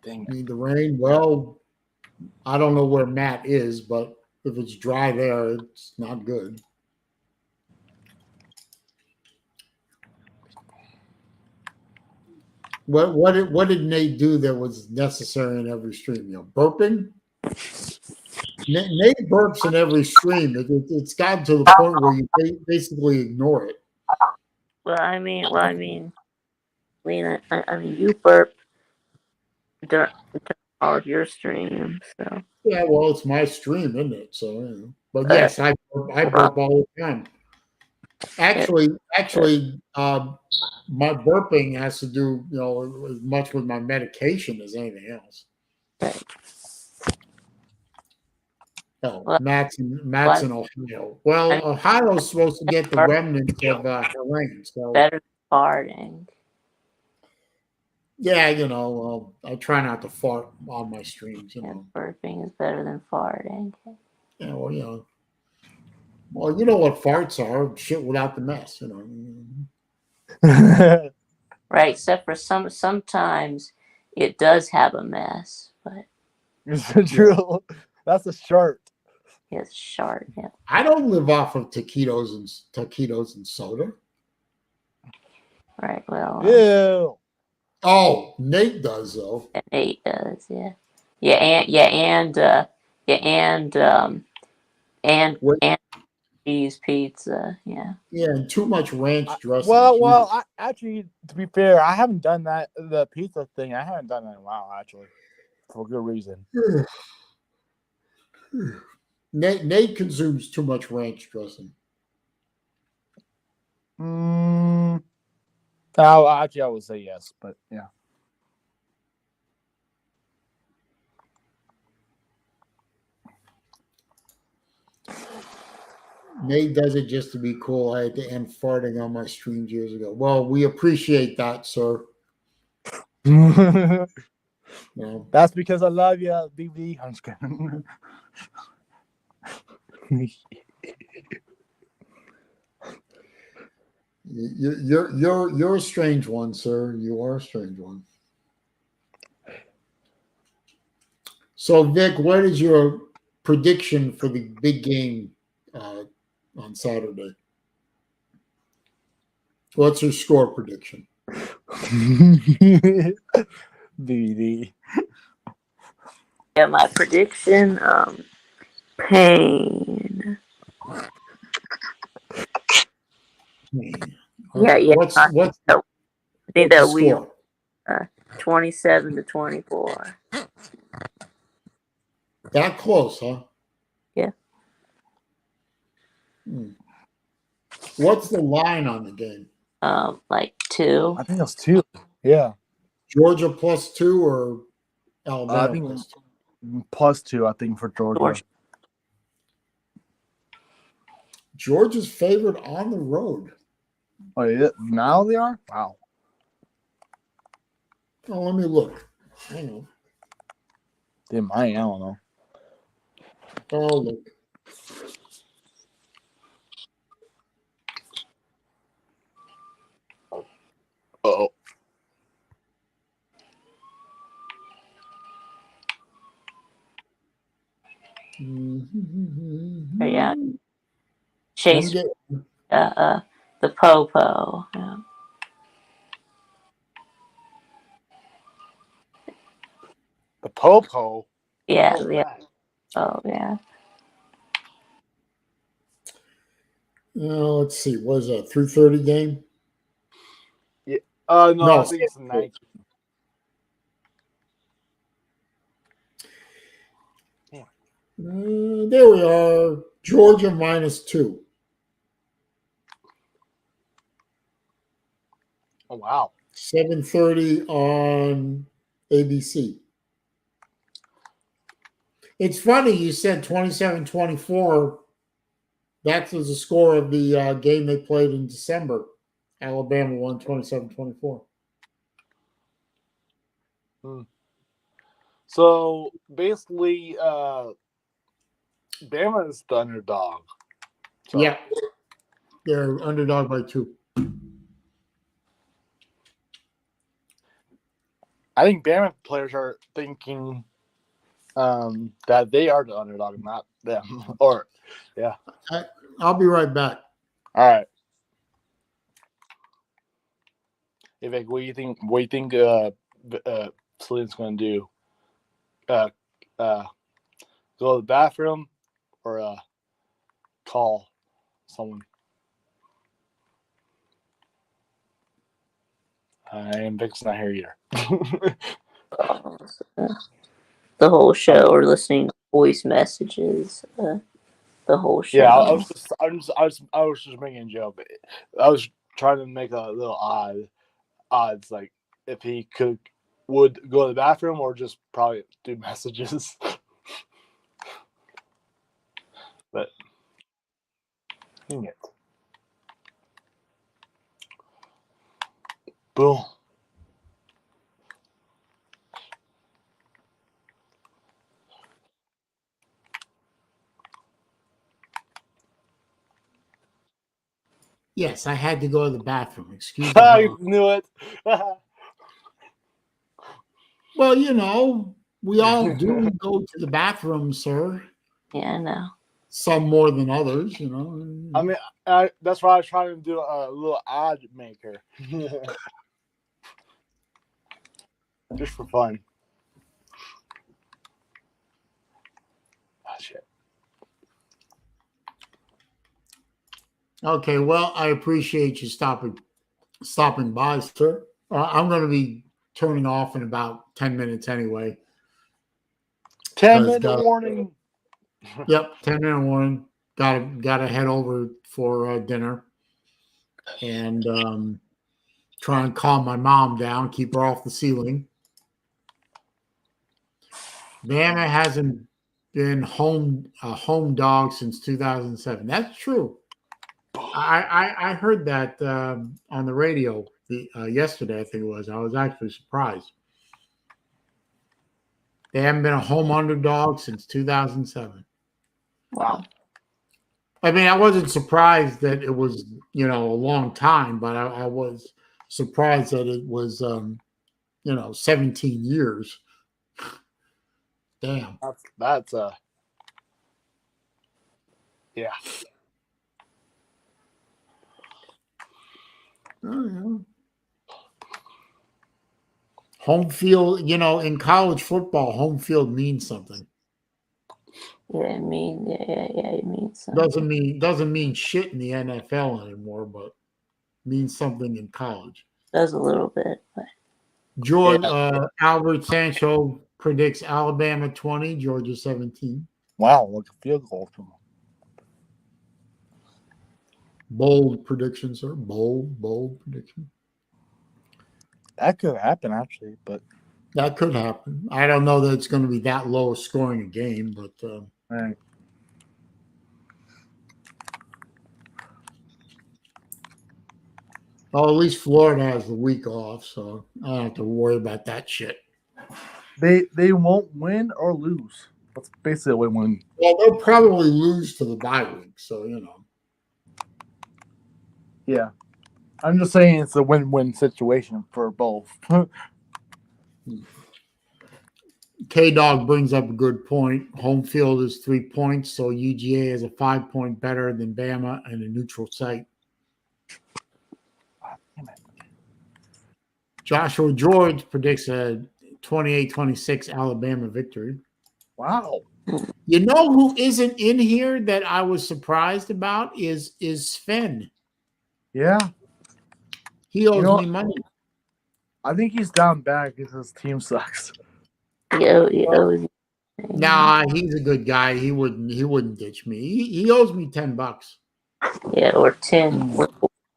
Dang it. Need the rain? Well, I don't know where Matt is, but if it's dry there, it's not good. What did Nate do that was necessary in every stream? Burping. Nate burps in every stream. It's gotten to the point where you basically ignore it. Well, I mean, Lena, I mean, you burp during all of your streams, so. Yeah, well, it's my stream, isn't it? So, but yes, I burp all the time. Actually, my burping has to do, as much with my medication as anything else. Right. Oh, Matt's in Ohio. Well, Ohio's supposed to get the remnants of rain. So better than farting. Yeah, I try not to fart on my streams. Burping is better than farting. Yeah, well, well, you know what farts are? Shit without the mess. Right, except for sometimes it does have a mess, but it's true. That's a shirt. It's short. Yeah. I don't live off of taquitos and soda. Right. Well. Ew. Oh, Nate does though. Nate does. Yeah. Yeah. And cheese pizza. Yeah. Yeah, and too much ranch dressing. Well, actually, to be fair, I haven't done that. The pizza thing, I haven't done that in a while, actually, for good reason. Nate consumes too much ranch dressing. Actually, I would say yes, but yeah. Nate does it just to be cool. I had to end farting on my streams years ago. Well, we appreciate that, sir. No. That's because I love you, BB. I'm just kidding. You're a strange one, sir. You are a strange one. So, Vic, what is your prediction for the big game on Saturday? What's your score prediction? BD. Yeah, my prediction, pain. Yeah. What's I think the that we score? 27-24. That close, huh? Yeah. What's the line on the game? Like 2. I think that's 2. Yeah. Georgia +2 or Alabama I think +2. I think for Georgia. Georgia's favored on the road. Oh, yeah. Now they are? Wow. Oh, let me look. Hang on. They might. I don't know. Oh, look. Uh-oh. Yeah. Chase the Popo. Yeah. The Popo? Yeah. Oh, Yeah. Oh, yeah. Let's see. What is that? 3:30 game? Yeah. No, No, I think it's the 9th. There we are. Georgia -2. Oh, wow. 7:30 on ABC. It's funny you said 27-24. That was the score of the game they played in December. Alabama won 27-24. So basically, Bama is the underdog. So. Yeah, they're underdog by 2. I think Bama players are thinking that they are the underdog, not them. Or, yeah. I'll be right back. All right. Hey, Vic, what do you think? What do you think? Saleen's going to do? Go to the bathroom or call someone? And Vic's not here either. The whole show, or listening to voice messages. The whole show. Yeah, I was just making a joke. I was trying to make a little odds, like if he would go to the bathroom or just probably do messages. But dang it. Boom. Yes, I had to go to the bathroom. Excuse I me. knew it. Well, we all do go to the bathroom, sir. Yeah, I know. Some more than others, I mean, that's why I was trying to do a little odd maker. Just for fun. Oh, shit. Okay, well, I appreciate you stopping by, sir. I'm going to be turning off in about 10 minutes anyway. 10-minute warning. Yep, 10-minute warning. Gotta head over for dinner and try and calm my mom down, keep her off the ceiling. Bama hasn't been a home dog since 2007. That's true. I heard that on the radio yesterday. I think it was. I was actually surprised. They haven't been a home underdog since 2007. Wow. I mean, I wasn't surprised that it was, a long time, but I was surprised that it was, 17 years. Damn. That's yeah. Oh, yeah. Home field, in college football, home field means something. Yeah, it means something. Doesn't mean shit in the NFL anymore, but means something in college. Does a little bit, but George Albert Sancho predicts Alabama 20, Georgia 17. Wow, look a field goal from him. Bold prediction, sir. Bold prediction. That could happen actually, but That could happen. I don't know that it's going to be that low scoring a game, but right. at least Florida has the week off, so I don't have to worry about that shit. They won't win or lose. That's basically a win-win. Well, they'll probably lose to the bye week, so Yeah. I'm just saying it's a win-win situation for both. K-Dog brings up a good point. Home field is 3 points, so UGA is a 5-point better than Bama and a neutral site. Joshua George predicts a 28-26 Alabama victory. Wow. You know who isn't in here that I was surprised about is Sven. Yeah. He owes me money. I think he's down bad because his team sucks. Nah, he's a good guy. He wouldn't ditch me. He owes me $10. Yeah, or 10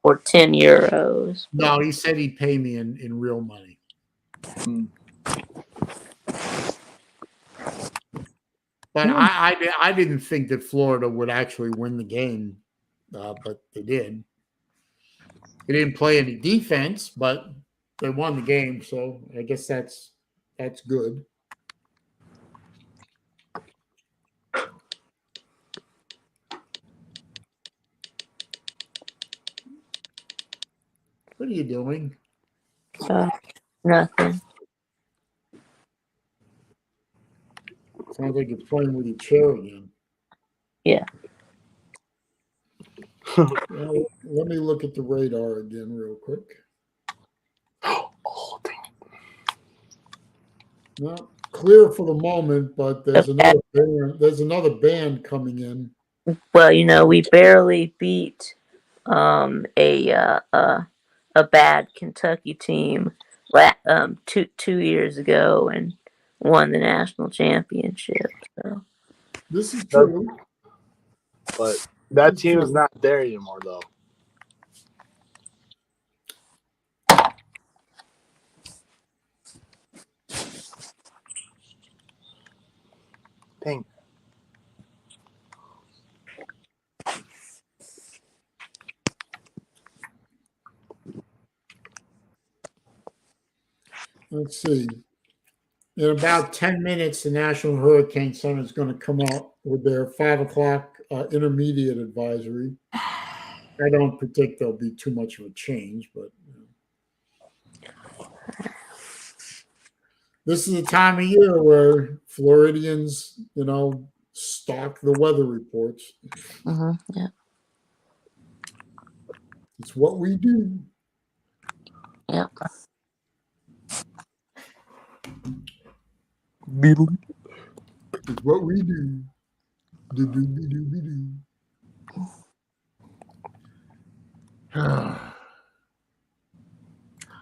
euros. No, he said he'd pay me in real money. But I didn't think that Florida would actually win the game, but they did. They didn't play any defense, but they won the game, so I guess that's good. What are you doing? Nothing. Sounds like you're playing with your chair again. Yeah. Well, let me look at the radar again real quick. Oh, dang. Well, clear for the moment, but there's another band coming in. Well, we barely beat a bad Kentucky team 2 years ago and won the national championship. So This is true. But that team is not there anymore, though. Dang. Let's see. In about 10 minutes, the National Hurricane Center is going to come out with their 5 o'clock intermediate advisory. I don't predict there'll be too much of a change, but this is the time of year where Floridians, stalk the weather reports. yeah. It's what we do. Yeah. It's what we do. Do.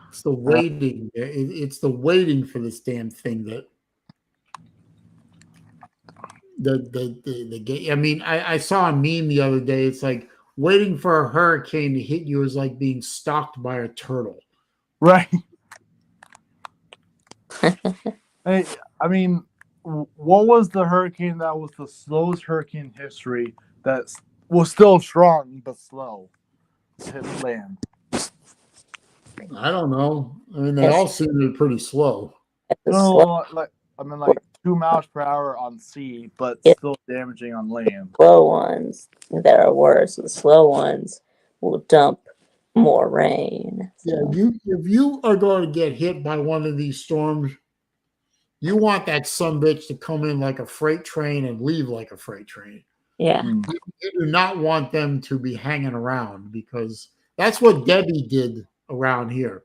It's the waiting. It's the waiting for this damn thing that the game. I mean, I saw a meme the other day. It's like waiting for a hurricane to hit you is like being stalked by a turtle. Right. Hey, I mean, what was the hurricane that was the slowest hurricane in history that was still strong but slow to hit land? I don't know. I mean, they all seem to be pretty slow. No, like 2 miles per hour on sea, but Yeah. still damaging on land. Slow ones that are worse. The slow ones will dump more rain. So. Yeah, if you are going to get hit by one of these storms, you want that sumbitch to come in like a freight train and leave like a freight train. Yeah. You do not want them to be hanging around because that's what Debbie did around here.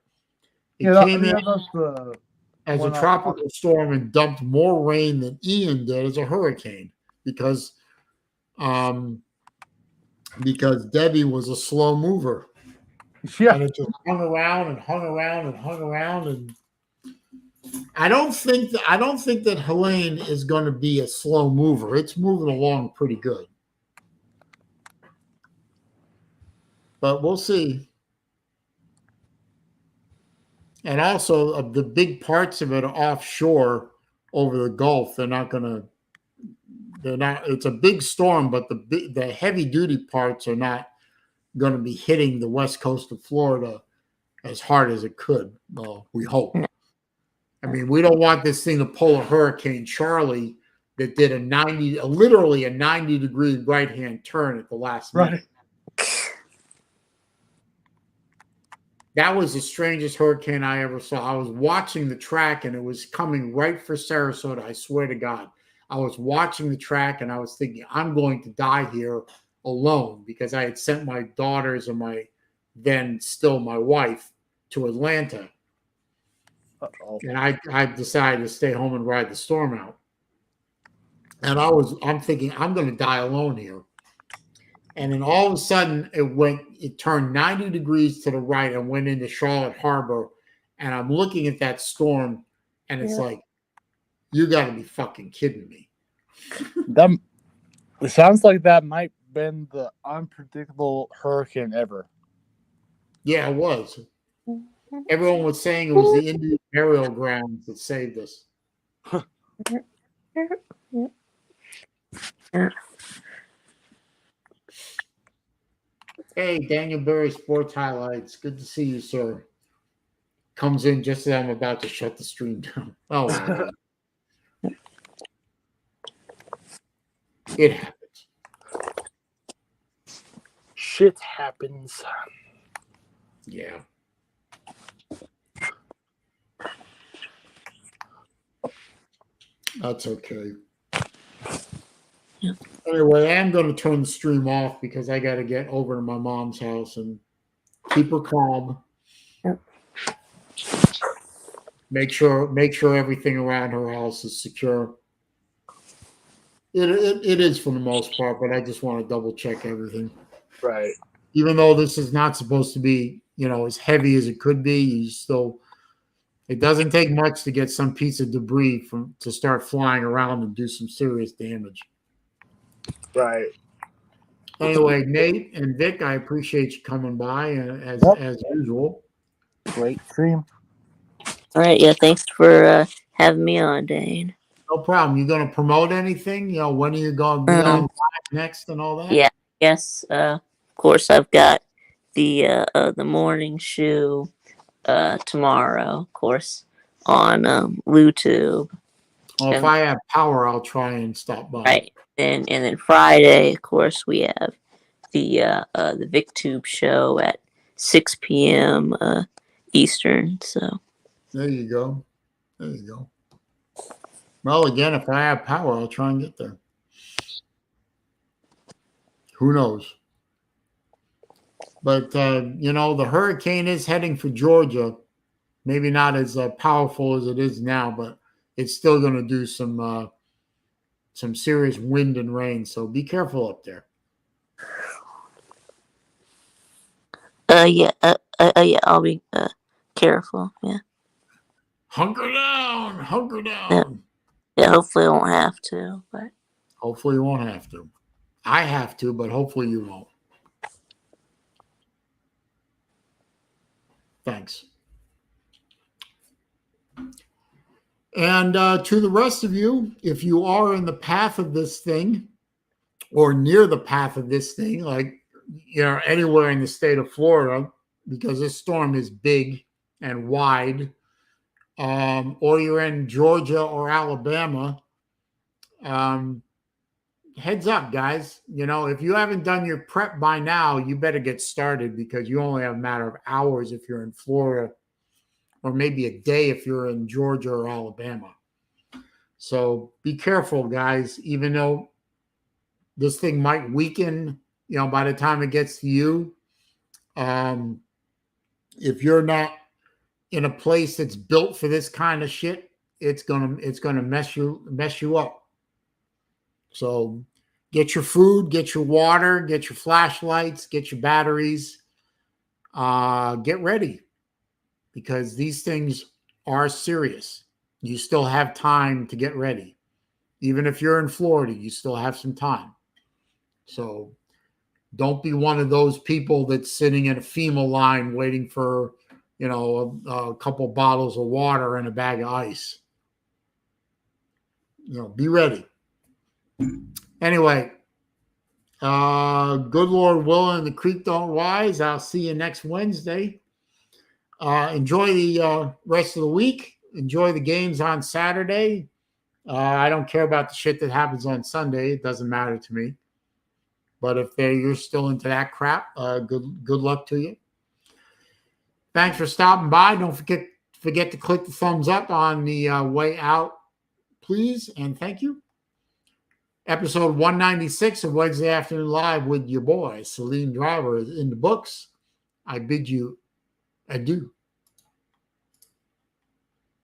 It came in as a tropical storm and dumped more rain than Ian did as a hurricane because Debbie was a slow mover. Yeah. And it just hung around and hung around and hung around. And I don't think that Helene is going to be a slow mover. It's moving along pretty good. But we'll see. And also, the big parts of it are offshore over the Gulf. They're not. It's a big storm, but the heavy duty parts are not going to be hitting the west coast of Florida as hard as it could. Well, we hope. I mean, we don't want this thing to pull a Hurricane Charlie that did literally a 90-degree right-hand turn at the last minute. That was the strangest hurricane I ever saw. I was watching the track and it was coming right for Sarasota. I swear to God. I was watching the track and I was thinking, I'm going to die here alone because I had sent my daughters and my wife to Atlanta. And I decided to stay home and ride the storm out. And I'm thinking, I'm going to die alone here. And then all of a sudden it turned 90 degrees to the right and went into Charlotte Harbor. And I'm looking at that storm and it's like, you got to be fucking kidding me. It sounds like that might have been the unpredictable hurricane ever. Yeah, it was. Everyone was saying it was the Indian burial grounds that saved us. Hey, Daniel Berry Sports Highlights. Good to see you, sir. Comes in just as I'm about to shut the stream down. Oh, well. It happens. Shit happens. Yeah. That's okay. Anyway, I'm going to turn the stream off because I got to get over to my mom's house and keep her calm. Make sure everything around her house is secure. It is for the most part, but I just want to double check everything. Right. Even though this is not supposed to be, as heavy as it could be, it doesn't take much to get some piece of debris to start flying around and do some serious damage. Right. Anyway, Nate and Vic, I appreciate you coming by as usual. Great stream. All right. Yeah. Thanks for having me on, Dane. No problem. You going to promote anything? When are you going to be on live next and all that? Yeah. Yes. Of course, I've got the morning shoe tomorrow, of course, on YouTube. Well, if I have power, I'll try and stop by. Right. And then Friday, of course, we have the VicTube show at 6 p.m. Eastern. So there you go. Well, again, if I have power, I'll try and get there. Who knows? But the hurricane is heading for Georgia. Maybe not as powerful as it is now, but it's still going to do some serious wind and rain. So be careful up there. Yeah. Yeah. I'll be careful. Yeah. Hunker down, hunker Yeah. down. Yeah. Hopefully, I won't have to. But Hopefully you won't have to. I have to, but hopefully you won't. Thanks. And to the rest of you, if you are in the path of this thing or near the path of this thing, like, you know, anywhere in the state of Florida, because this storm is big and wide, or you're in Georgia or Alabama, heads up, guys. You know, if you haven't done your prep by now, you better get started, because you only have a matter of hours if you're in Florida, or maybe a day if you're in Georgia or Alabama. So be careful, guys. Even though this thing might weaken, you know, by the time it gets to you, if you're not in a place that's built for this kind of shit, it's gonna mess you up. So get your food, get your water, get your flashlights, get your batteries. Get ready, because these things are serious. You still have time to get ready. Even if you're in Florida, you still have some time. So don't be one of those people that's sitting in a FEMA line waiting for, you know, a couple bottles of water and a bag of ice. You know, be ready. Anyway, good Lord willing, the creek don't rise. I'll see you next Wednesday. Enjoy the rest of the week. Enjoy the games on Saturday. I don't care about the shit that happens on Sunday. It doesn't matter to me. But if you're still into that crap, good luck to you. Thanks for stopping by. Don't forget to click the thumbs up on the way out, please, and thank you. Episode 196 of Wednesday Afternoon Live with your boy, SaleenDriver, is in the books. I bid you adieu.